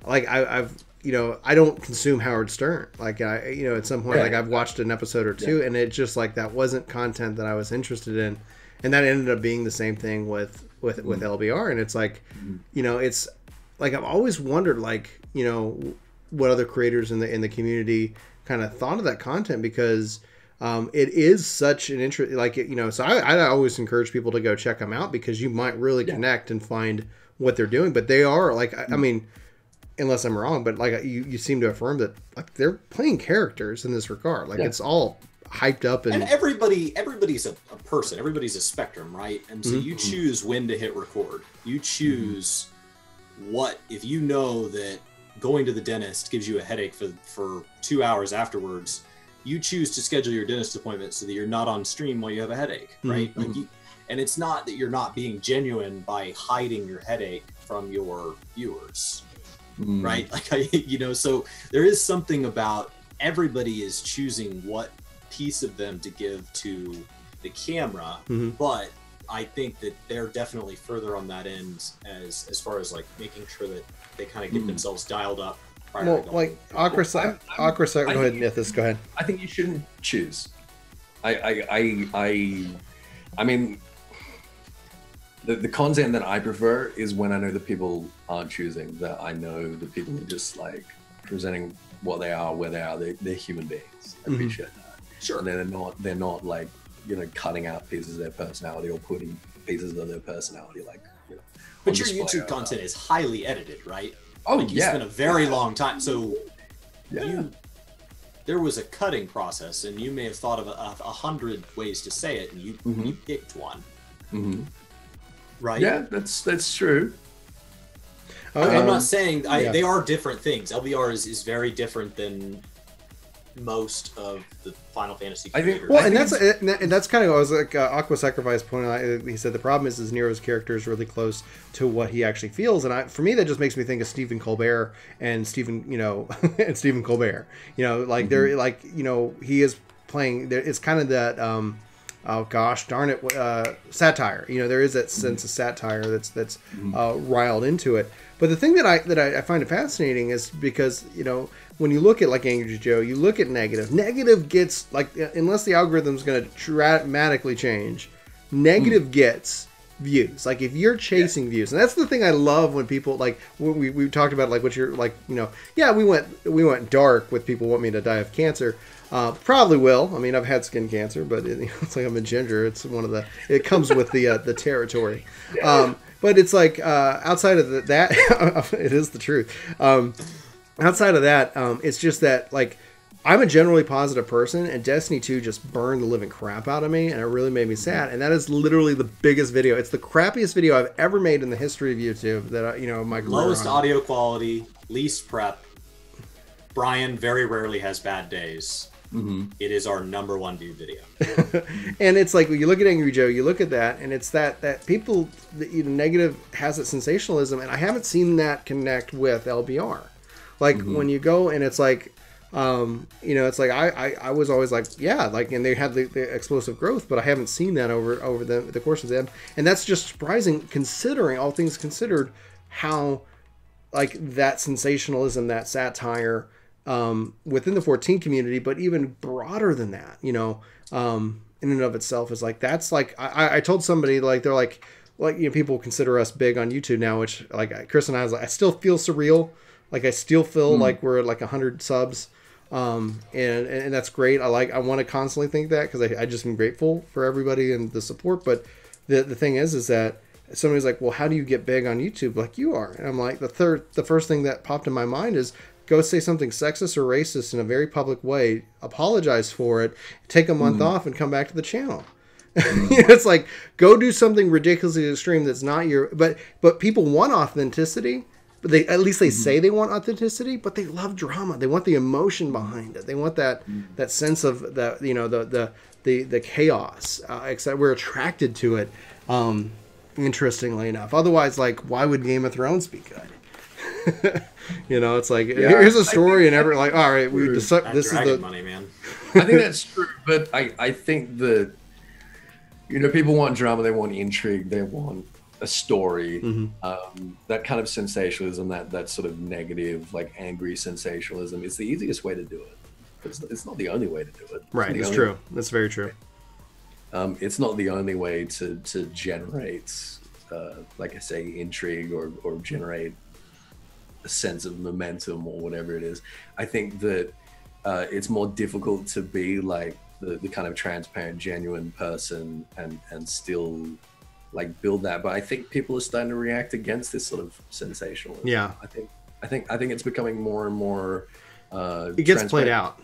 like I've I don't consume Howard Stern. Like at some point, like I've watched an episode or two, and it just like that wasn't content that I was interested in, and that ended up being the same thing with LBR. And it's like it's like I've always wondered like what other creators in the community kind of thought of that content, because it is such an interest, like so I always encourage people to go check them out, because you might really connect and find what they're doing. But they are like I mean, unless I'm wrong, but like you seem to affirm that like they're playing characters in this regard, like it's all hyped up, and everybody's a person, everybody's a spectrum, right? And so you choose when to hit record, you choose what, if you know that going to the dentist gives you a headache for 2 hours afterwards, you choose to schedule your dentist appointment so that you're not on stream while you have a headache, right? Like and it's not that you're not being genuine by hiding your headache from your viewers, right? Like so there is something about everybody is choosing what piece of them to give to the camera, but I think that they're definitely further on that end as far as like making sure that they kind of get themselves dialed up. Well, like Aqua, go ahead, Ethys, go ahead. I think you shouldn't choose. I mean, the content that I prefer is when I know the people aren't choosing. That I know the people are just like presenting what they are, where they are. They're human beings. I appreciate that. Sure. And they're not like cutting out pieces of their personality or putting pieces of their personality like. But your YouTube content is highly edited, right? Oh, like you spent a very long time. So there was a cutting process, and you may have thought of 100 ways to say it, and you picked one. Right? Yeah, that's true. I'm not saying they are different things. LBR is very different than most of the Final Fantasy creators. And that's kind of what I was like Aqua Sacrifice pointed out. He said the problem is Nero's character is really close to what he actually feels, and for me that just makes me think of Stephen Colbert and Stephen Colbert. Like they're like he is playing. It's kind of that oh gosh darn it satire. There is that sense of satire that's riled into it. But the thing that I find it fascinating is because when you look at like Angry Joe, you look at Negative gets like, unless the algorithm's going to dramatically change, Negative gets views. Like if you're chasing views, and that's the thing I love when people like we talked about like what you're like we went dark with people want me to die of cancer. Probably will. I mean, I've had skin cancer, but it's like I'm a ginger. It's it comes with the territory. But it's like outside of that, it is the truth. Outside of that, it's just that like I'm a generally positive person, and Destiny 2 just burned the living crap out of me, and it really made me sad. And that is literally the biggest video. It's the crappiest video I've ever made in the history of YouTube. That my career lowest audio quality, least prep. Brian very rarely has bad days. It is our #1 viewed video. And it's like when you look at Angry Joe, you look at that, and it's that people, Negative has that sensationalism, and I haven't seen that connect with LBR. Like when you go and it's like, it's like I was always like, like, and they had the explosive growth, but I haven't seen that over the course of them, and that's just surprising considering all things considered how like that sensationalism, that satire. Within the 14 community, but even broader than that, in and of itself is like, that's like, I told somebody like, they're like people consider us big on YouTube now, which like Chris and I was like, I still feel surreal. Like I still feel like we're at like 100 subs. And that's great. I want to constantly think that because I just am grateful for everybody and the support. But the thing is that somebody's like, well, how do you get big on YouTube like you are? And I'm like, the first thing that popped in my mind is, go say something sexist or racist in a very public way, apologize for it, take a month off, and come back to the channel. It's like, go do something ridiculously extreme that's not your... But people want authenticity, but at least they say they want authenticity, but they love drama. They want the emotion behind it. They want that sense of that, the chaos. Except we're attracted to it, interestingly enough. Otherwise, like, why would Game of Thrones be good? It's like here's a story, and all right, this is the money, man. I think that's true, but I think that, you know, people want drama, they want intrigue, they want a story. That kind of sensationalism, that sort of negative, like angry sensationalism, is the easiest way to do it. It's not the only way to do it. Right, it's true. That's very true. It's not the only way to generate, like I say, intrigue or generate a sense of momentum or whatever it is. I think that it's more difficult to be like the kind of transparent, genuine person and still like build that. But I think people are starting to react against this sort of sensationalism. Yeah, I think it's becoming more and more. It gets played out.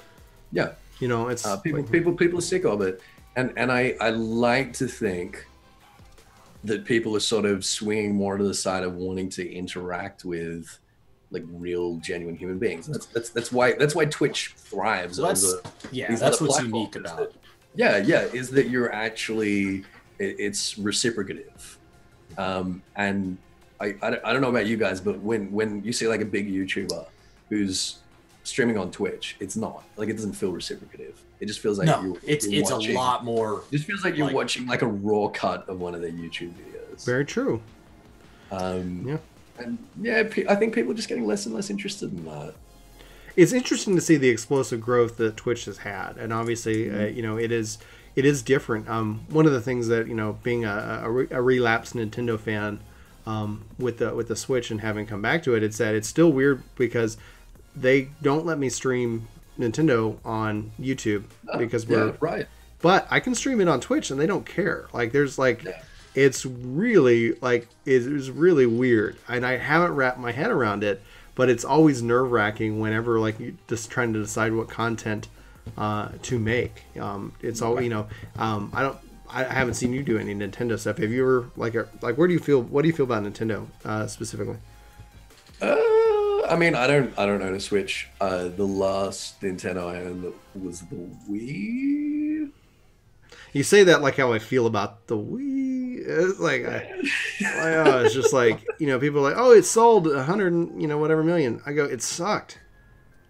Yeah, you know, it's people are sick of it, and I like to think that people are sort of swinging more to the side of wanting to interact with like real, genuine human beings. That's why Twitch thrives. That's what's unique about it. Yeah, is that you're actually, it's reciprocative. And I don't know about you guys, but when you see like a big YouTuber who's streaming on Twitch, it's not like, it doesn't feel reciprocative. It just feels like it's watching, a lot more. It just feels like you're watching like a raw cut of one of their YouTube videos. Very true. Yeah. And yeah, I think people are just getting less and less interested in that. It's interesting to see the explosive growth that Twitch has had, and obviously, you know, it is different. One of the things that, you know, being a relapsed Nintendo fan, with the Switch and having come back to it, it's that it's still weird because they don't let me stream Nintendo on YouTube because we're right. But I can stream it on Twitch and they don't care. Like there's like. Yeah. It's really like it's really weird, and I haven't wrapped my head around it. But it's always nerve-wracking whenever like you're just trying to decide what content to make. It's all, you know. I haven't seen you do any Nintendo stuff. Have you ever like where do you feel? What do you feel about Nintendo specifically? I mean, I don't own a Switch. The last Nintendo I owned was the Wii. You say that like how I feel about the Wii. It's like, it's just like, you know, people are like, oh, it sold 100, you know, whatever million. I go, it sucked.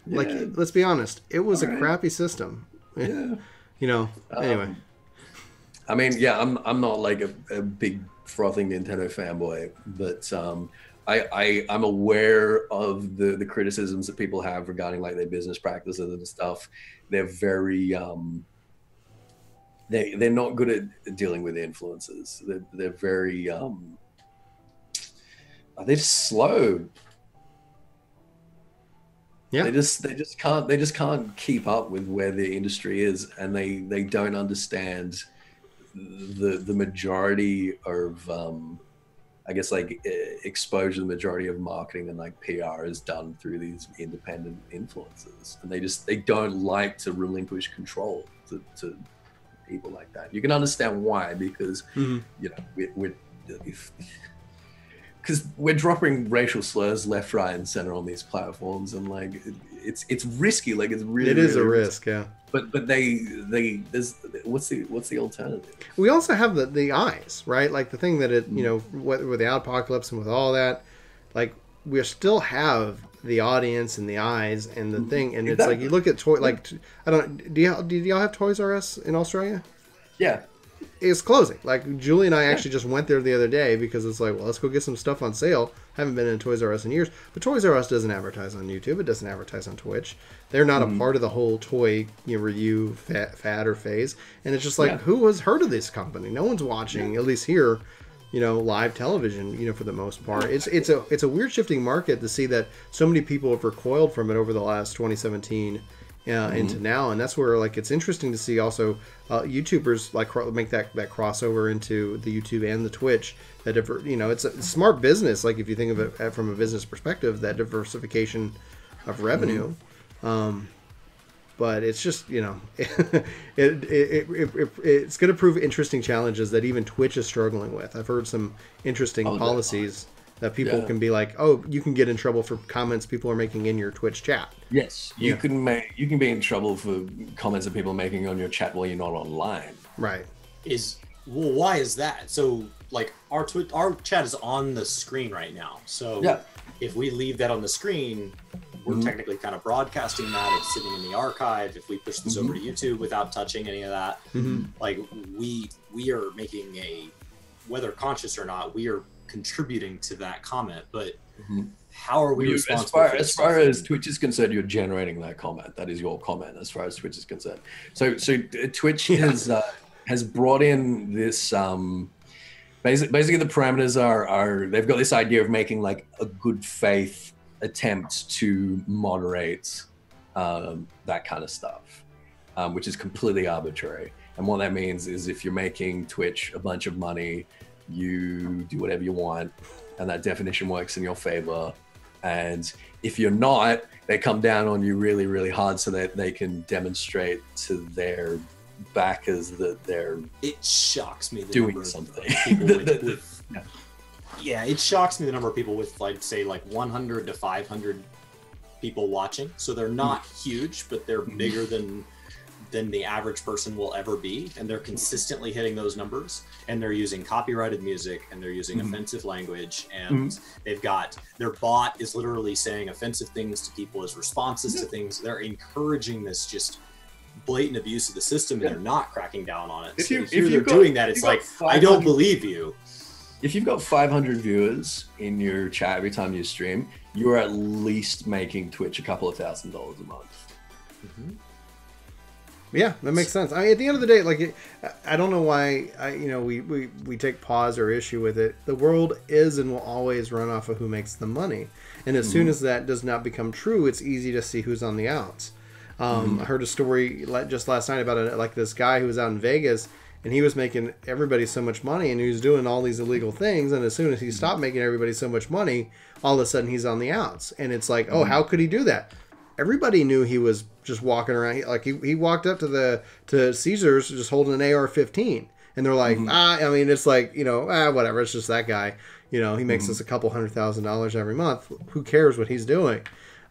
Yeah. Like, let's be honest, it was a crappy system. Yeah. You know. Anyway. I mean, yeah, I'm not like a big frothing Nintendo fanboy, but I'm aware of the criticisms that people have regarding like their business practices and stuff. They're very they're not good at dealing with influences. They're very they're just slow. Yeah. They just can't keep up with where the industry is, and they don't understand the majority of I guess like exposure. The majority of marketing and like PR is done through these independent influencers, and they don't like to relinquish control to people like that. You can understand why, because you know because we're dropping racial slurs left, right, and center on these platforms, and like it's risky. Like it is a risk, yeah. But there's what's the alternative? We also have the eyes, right? Like the thing that it, you know, with the apocalypse and with all that, like we still have the audience and the eyes and the thing, and it's like you look at do y'all have Toys R Us in Australia? Yeah. It's closing. Like Julie and I actually just went there the other day because it's like, well, let's go get some stuff on sale. Haven't been in Toys R Us in years, but Toys R Us doesn't advertise on YouTube. It doesn't advertise on Twitch. They're not a part of the whole toy review fad or phase. And it's just like, who has heard of this company? No one's watching, at least here, you know, live television. You know, for the most part, it's a weird shifting market to see that so many people have recoiled from it over the last 2017. Into now, and that's where like it's interesting to see also YouTubers like make that crossover into the YouTube and the Twitch. That you know, it's a smart business. Like if you think of it from a business perspective, that diversification of revenue. But it's just, you know, it's going to prove interesting challenges that even Twitch is struggling with. I've heard some interesting policies. That people can be like, oh, you can get in trouble for comments people are making in your Twitch chat. Yes, you can be in trouble for comments that people are making on your chat while you're not online. Right. Why is that? So like our chat is on the screen right now. So if we leave that on the screen, we're technically kind of broadcasting that. It's sitting in the archive. If we push this over to YouTube without touching any of that, like we are making whether conscious or not, we are contributing to that comment. But how are we responsible? As far as Twitch is concerned, you're generating that comment. That is your comment as far as Twitch is concerned. So Twitch has brought in this basically the parameters are they've got this idea of making like a good faith attempt to moderate that kind of stuff, which is completely arbitrary. And what that means is if you're making Twitch a bunch of money, you do whatever you want, and that definition works in your favor. And if you're not, they come down on you really, really hard so that they can demonstrate to their backers that they're it shocks me the doing something. Yeah, it shocks me the number of people with say 100 to 500 people watching. So they're not huge, but they're bigger than the average person will ever be, and they're consistently hitting those numbers, and they're using copyrighted music, and they're using offensive language, and they've got their bot is literally saying offensive things to people as responses to things. They're encouraging this just blatant abuse of the system, and they're not cracking down on it. If you're doing that, it's like, I don't believe you. If you've got 500 viewers in your chat every time you stream, you're at least making Twitch a couple of $1,000s a month. Yeah, that makes sense. I mean, at the end of the day, like, I don't know why we take pause or issue with it. The world is and will always run off of who makes the money, and as soon as that does not become true, it's easy to see who's on the outs. I heard a story just last night about this guy who was out in Vegas, and he was making everybody so much money, and he was doing all these illegal things, and as soon as he stopped making everybody so much money, all of a sudden he's on the outs, and it's like, oh, how could he do that? Everybody knew he was just walking around. He walked up to Caesars just holding an AR-15, and they're like, I mean, it's like, whatever. It's just that guy. He makes us a couple $100,000 every month. Who cares what he's doing?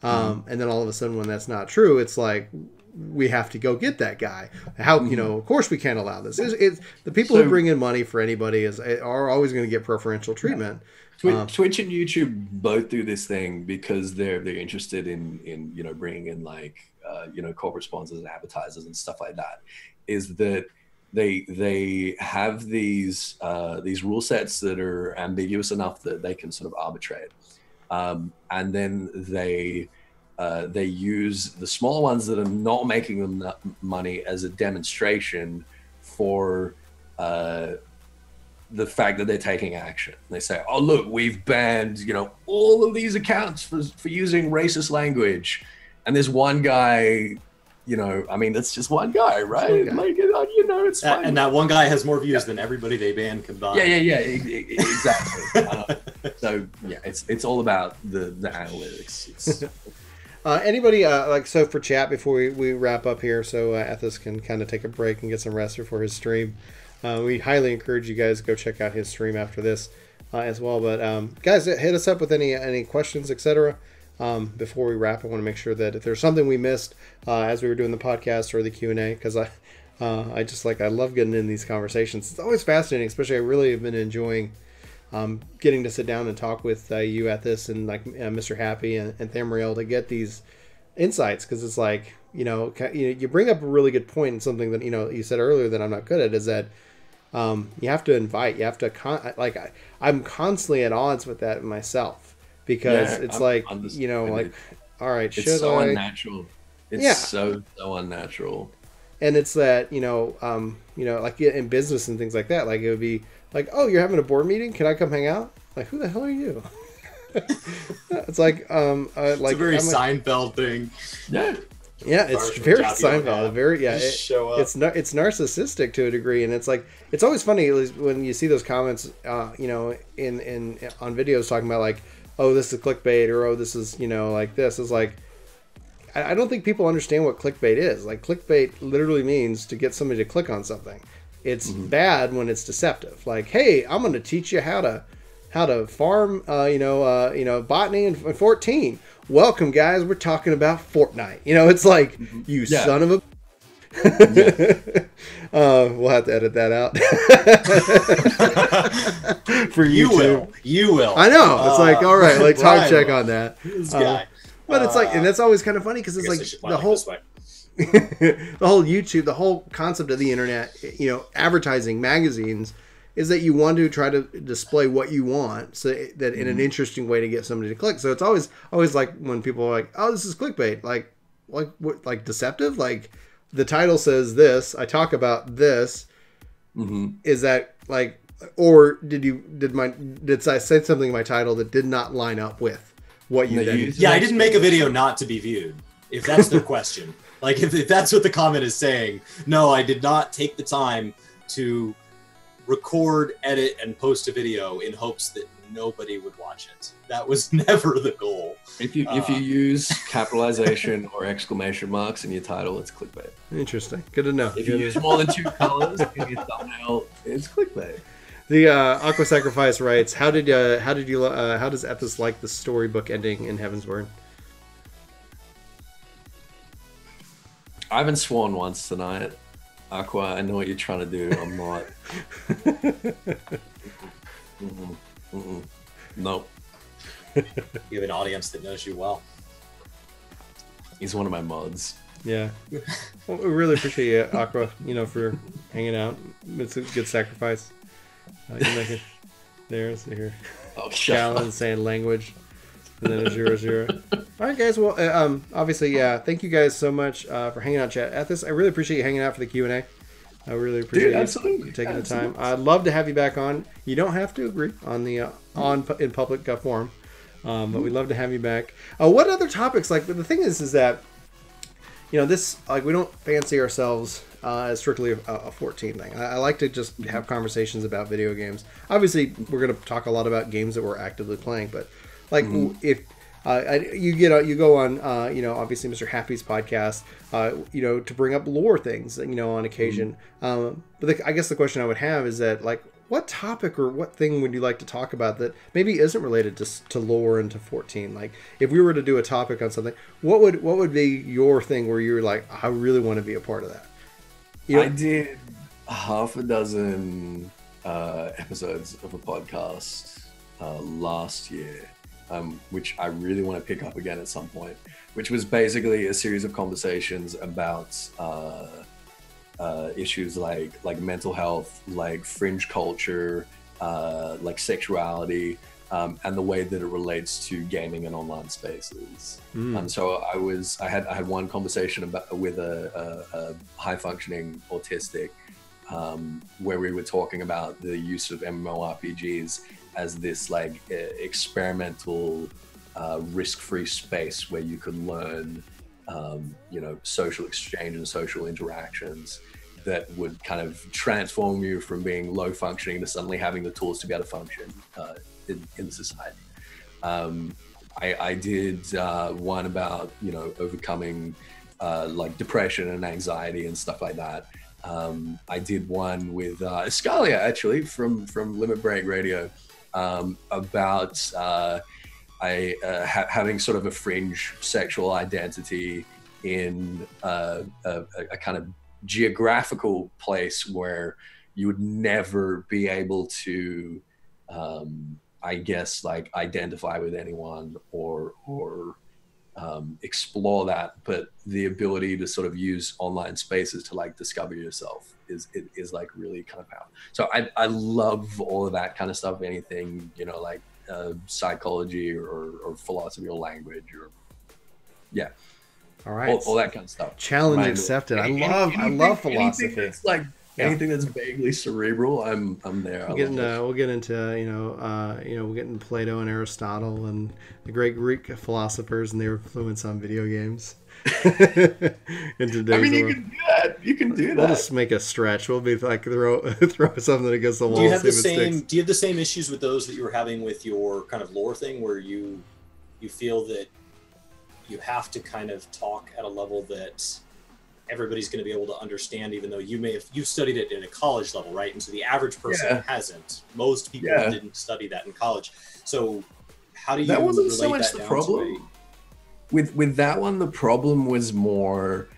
And then all of a sudden, when that's not true, it's like, we have to go get that guy. How of course we can't allow this. It's the people who bring in money for anybody are always going to get preferential treatment. Twitch and YouTube both do this thing because they're interested in bringing in corporate sponsors and advertisers and stuff like that. Is that they have these rule sets that are ambiguous enough that they can sort of arbitrate, and then they use the small ones that are not making them money as a demonstration for the fact that they're taking action. They say, oh, look, we've banned, all of these accounts for using racist language. And this one guy, that's just one guy, right? It's fine. And that one guy has more views than everybody they banned combined. Yeah, exactly. So yeah, it's all about the analytics. Anybody so for chat before we wrap up here, so Ethys can kind of take a break and get some rest before his stream. We highly encourage you guys to go check out his stream after this as well. But guys, hit us up with any questions, etc. Before we wrap, I want to make sure that if there's something we missed as we were doing the podcast or the Q&A, because I love getting in these conversations. It's always fascinating, especially I really have been enjoying getting to sit down and talk with you at this and Mr. Happy and Thamriel to get these insights, because it's like, you bring up a really good point, and something that you said earlier that I'm not good at is that you have to invite, you have to I'm constantly at odds with that myself, because it's all right, it's so unnatural. It's so unnatural. And it's that, like in business and things like that, like it would be like, oh, you're having a board meeting? Can I come hang out? Like, who the hell are you? It's like, it's a very Seinfeld thing. Yeah, it's very Seinfeld. It's narcissistic to a degree, and it's like, it's always funny when you see those comments, in on videos talking about like, oh, this is clickbait, or oh, this is like this. It's like, I don't think people understand what clickbait is. Like, clickbait literally means to get somebody to click on something. It's bad when it's deceptive. Like, hey, I'm going to teach you how to farm, botany in 14. Welcome, guys. We're talking about Fortnite. It's like, you son of a. We'll have to edit that out. For YouTube. You will. I know. It's like, all right, like time check on that. This guy. But it's like, and that's always kind of funny because it's like the whole the whole YouTube, the whole concept of the internet, you know, advertising, magazines, is that you want to try to display what you want, so that in an interesting way to get somebody to click. So it's always like when people are like, "Oh, this is clickbait," like deceptive. Like the title says this, I talk about this. Is that like, or did I say something in my title that did not line up with what you did? Yeah, I didn't make a video not to be viewed. If that's their question. Like, if that's what the comment is saying, no, I did not take the time to record, edit, and post a video in hopes that nobody would watch it. That was never the goal. If you use capitalization or exclamation marks in your title, it's clickbait. Interesting. Good to know. If you use more than 2 colors in your thumbnail, it's clickbait. The Aqua Sacrifice writes, how does Ethys like the storybook ending in Heavensward? I haven't sworn once tonight. Aqua, I know what you're trying to do. I'm not. Nope. You have an audience that knows you well. He's one of my mods. Yeah. Well, we really appreciate you, Aqua, for hanging out. It's a good sacrifice. You make it. There's here. Oh, Gallon saying language. And then a 0-0. All right, guys. Well, obviously, yeah. Thank you guys so much for hanging out, chat. Ethys, I really appreciate you hanging out for the Q&A. I really appreciate you taking the time. I'd love to have you back on. You don't have to agree on the in public forum, but we'd love to have you back. What other topics? Like, the thing is that this, like, we don't fancy ourselves as strictly a 14 thing. I like to just have conversations about video games. Obviously, we're going to talk a lot about games that we're actively playing, but like if you go on obviously Mr. Happy's podcast to bring up lore things on occasion, but I guess the question I would have is that, like, what topic or what thing would you like to talk about that maybe isn't related to lore and to 14? Like, if we were to do a topic on something, what would be your thing where you're like, I really want to be a part of that? I did half a dozen episodes of a podcast last year, which I really want to pick up again at some point, which was basically a series of conversations about issues like mental health, like fringe culture, like sexuality, and the way that it relates to gaming and online spaces. So I had one conversation with a high functioning autistic, where we were talking about the use of MMORPGs as this like experimental risk-free space where you could learn social exchange and social interactions that would kind of transform you from being low functioning to suddenly having the tools to be able to function in society. I did one about overcoming like depression and anxiety and stuff like that. I did one with Scalia, actually, from Limit Break Radio, about having sort of a fringe sexual identity in a kind of geographical place where you would never be able to, I guess, like, identify with anyone or explore that, but the ability to sort of use online spaces to like discover yourself is like really kind of powerful. So I love all of that kind of stuff. Anything like psychology or philosophy or language or all right, all that kind of stuff. Challenge accepted. I love philosophy. Anything that's like anything that's vaguely cerebral, I'm there. We'll get into we'll get into Plato and Aristotle and the great Greek philosophers and their influence on video games. In today's you world. can do that. You can do that. We'll just make a stretch. We'll be like throw something against the wall. Do you have the same issues with those that you were having with your kind of lore thing, where you feel that you have to kind of talk at a level that everybody's going to be able to understand, even though you've studied it at a college level, right? And so the average person hasn't. Most people didn't study that in college. So how do you? That wasn't so much the problem. With that one, the problem was more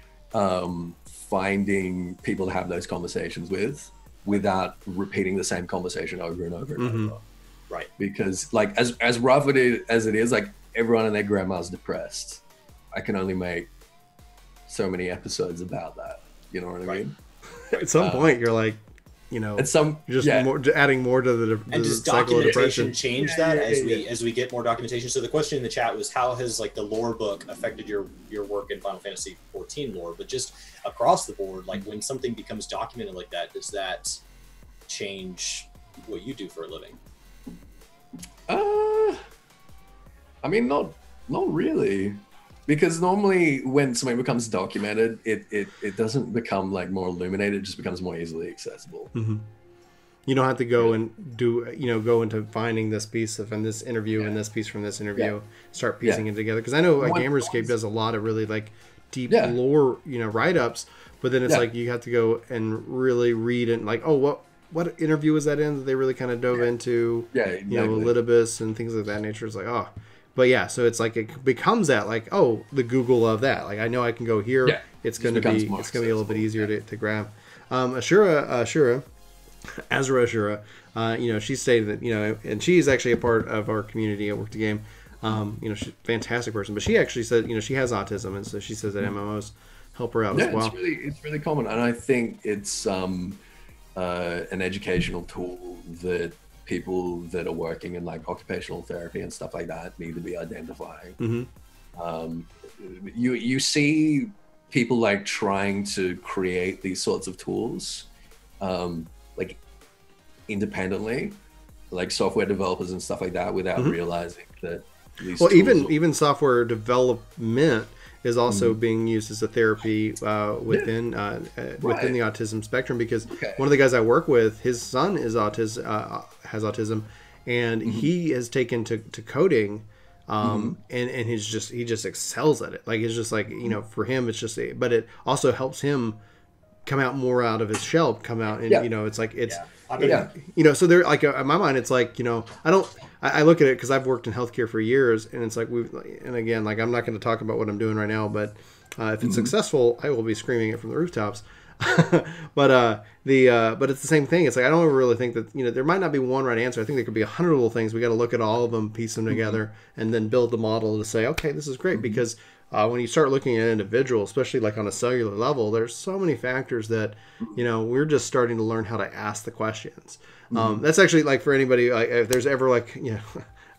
finding people to have those conversations with without repeating the same conversation over and over and over. Right. Because like as rough as it is, like everyone and their grandma's depressed. I can only make so many episodes about that. You know what I mean? At some point, you're like, at some just adding more to the and does cycle of documentation depression. change that as we get more documentation? So the question in the chat was, how has like the lore book affected your work in Final Fantasy 14 lore? But just across the board, like when something becomes documented like that, does that change what you do for a living? I mean, not really. Because normally when something becomes documented, it doesn't become like more illuminated, it just becomes more easily accessible. Mm-hmm. You don't have to go and go into finding this piece from this interview and this piece from this interview, start piecing it together. Because I know Gamerscape does a lot of really like deep lore, write-ups, but then it's like you have to go and really read and like, oh, what interview was that in that they really kind of dove into, Elidibus and things of that nature. It's like, oh. But yeah, so it's like it becomes that like, oh, the Google of that. Like I know I can go here. Yeah, it's going to be a little bit easier to grab. Azura, she stated that and she's actually a part of our community at Work the Game. She's a fantastic person, but she actually said she has autism, and so she says that MMOs help her out as well. It's really common, and I think it's an educational tool that people that are working in like occupational therapy and stuff like that need to be identifying. You see people like trying to create these sorts of tools like independently, like software developers and stuff like that, without realizing that these tools even software development is also being used as a therapy within the autism spectrum, because one of the guys I work with, his son is has autism, and he has taken to coding, and he just excels at it. Like it's just like for him it's just but it also helps him come out more out of his shell, come out and it's like it's so there, like in my mind it's like I look at it because I've worked in healthcare for years, and it's like and again, like I'm not going to talk about what I'm doing right now, but if it's successful, I will be screaming it from the rooftops. but it's the same thing. It's like I don't really think that there might not be one right answer. I think there could be 100 little things. We got to look at all of them, piece them together, and then build the model to say, okay, this is great. Because when you start looking at an individual, especially like on a cellular level, there's so many factors that we're just starting to learn how to ask the questions. That's actually like for anybody, like if there's ever like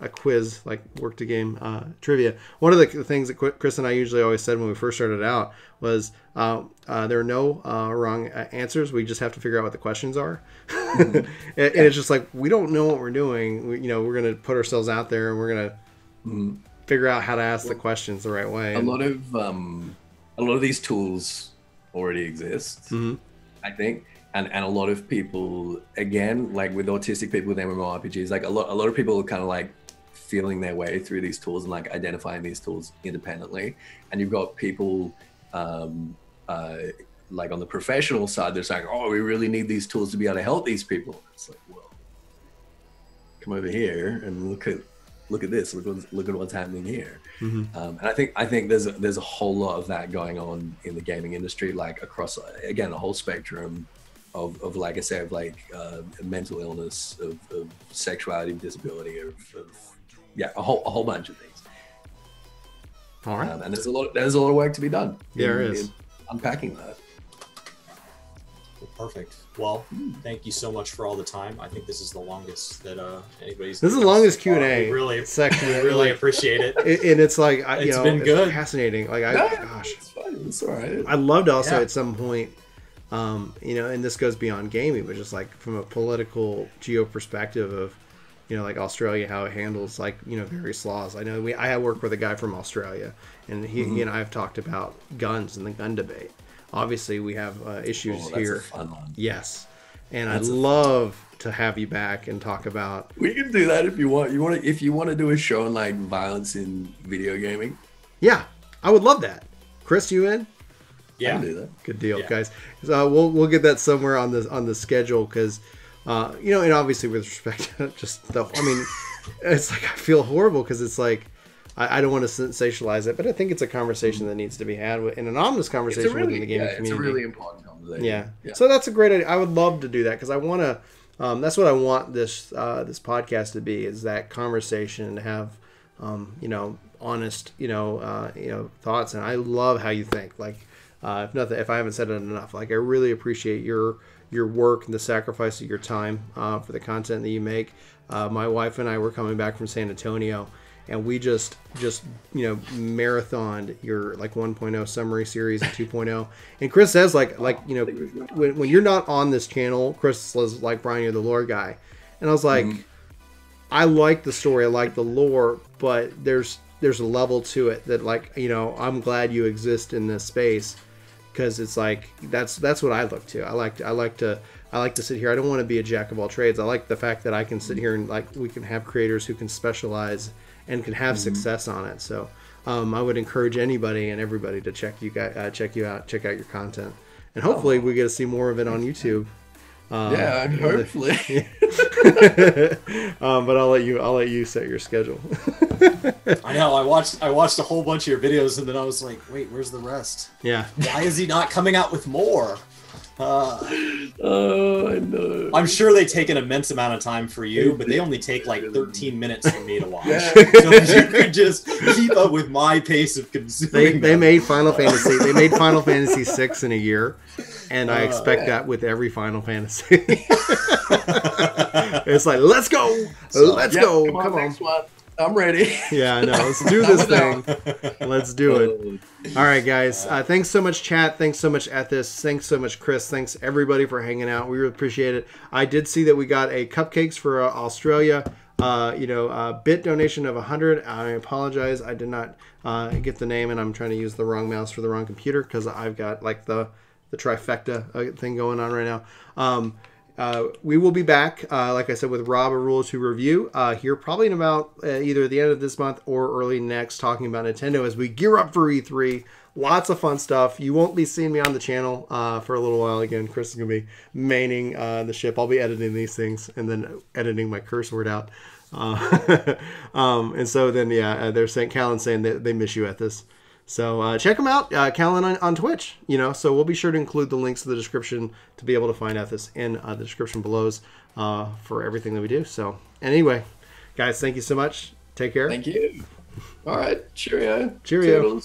a quiz like Work the Game trivia, one of the things that Chris and I usually always said when we first started out was there are no wrong answers. We just have to figure out what the questions are. And it's just like we don't know what we're doing. We're going to put ourselves out there, and we're going to figure out how to ask the questions the right way. A lot of these tools already exist, I think. And a lot of people, again, like with autistic people with MMORPGs, like a lot of people are kind of like feeling their way through these tools and like identifying these tools independently. And you've got people like on the professional side, they're saying, oh, we really need these tools to be able to help these people. It's like, well, come over here and look at this. Look at what's happening here. And I think there's a whole lot of that going on in the gaming industry, like across, again, a whole spectrum of like I said, of like mental illness, of sexuality, disability, of a whole bunch of things. All right. And there's a lot of work to be done. There is. Unpacking that. Well, perfect. Well, thank you so much for all the time. I think this is the longest that anybody's. This is the longest Q&A section. We really appreciate it. And it's like it's been good, fascinating. Like gosh, it's fine. It's all right. I'd love to also at some point. And this goes beyond gaming, but just like from a political geo perspective of, like Australia, how it handles like, various laws. I know I have worked with a guy from Australia, and he and I have talked about guns and the gun debate. Obviously, we have issues here. That's a fun one. Yes, and I'd love to have you back and talk about. We can do that if you want. If you want to do a show on like violence in video gaming. Yeah, I would love that. Chris, you in? Yeah, I can do that. Good deal, guys. So we'll get that somewhere on the schedule, because and obviously with respect to just it's like I feel horrible because it's like I don't want to sensationalize it, but I think it's a conversation that needs to be had an anonymous conversation within the gaming community. It's a really important conversation. Yeah. So that's a great idea. I would love to do that, because I want to. That's what I want this podcast to be, is that conversation, and have you know, honest, you know, thoughts. And I love how you think. Like, if I haven't said it enough, like, I really appreciate your work and the sacrifice of your time for the content that you make. My wife and I were coming back from San Antonio, and we just you know, marathoned your like 1.0 summary series and 2.0. And Chris says like you know, when you're not on this channel, Chris says like, Brian, you're the lore guy. And I was like, I like the story, I like the lore, but there's a level to it that, like, you know, I'm glad you exist in this space, because it's like that's what I look to. I like to sit here. I don't want to be a jack of all trades. I like the fact that I can sit here and, like, we can have creators who can specialize and can have success on it. So I would encourage anybody and everybody to check you out, check out your content, and hopefully we get to see more of it on YouTube. Yeah, hopefully. But I'll let you set your schedule. I know. I watched a whole bunch of your videos, and then I was like, wait, where's the rest? Yeah. Why is he not coming out with more? Oh, I know. I'm sure they take an immense amount of time for you, but they only take like 13 minutes for me to watch. Yeah. So if you could just keep up with my pace of consuming. They made Final Fantasy. They made Final Fantasy 6 in a year, and I expect that with every Final Fantasy. It's like, let's go, let's go. Come on. Next one. I'm ready. Yeah, I know. Let's do this thing. Let's do it. All right, guys. Thanks so much, chat. Thanks so much, Ethys. Thanks so much, Chris. Thanks, everybody, for hanging out. We really appreciate it. I did see that we got a cupcakes for Australia. You know, bit donation of 100. I apologize. I did not get the name, and I'm trying to use the wrong mouse for the wrong computer, because I've got like the trifecta thing going on right now. We will be back, like I said, with Rob, a Rule 2 review here probably in about either the end of this month or early next, talking about Nintendo as we gear up for E3. Lots of fun stuff. You won't be seeing me on the channel for a little while again. Chris is going to be maining the ship. I'll be editing these things and then editing my curse word out. And so then, yeah, they're saying, Callan's saying that they miss you at this. So check them out, Callan on Twitch, you know. So we'll be sure to include the links to the description to be able to find out this in the description below for everything that we do. So anyway, guys, thank you so much. Take care. Thank you. All right. Cheerio. Cheerio.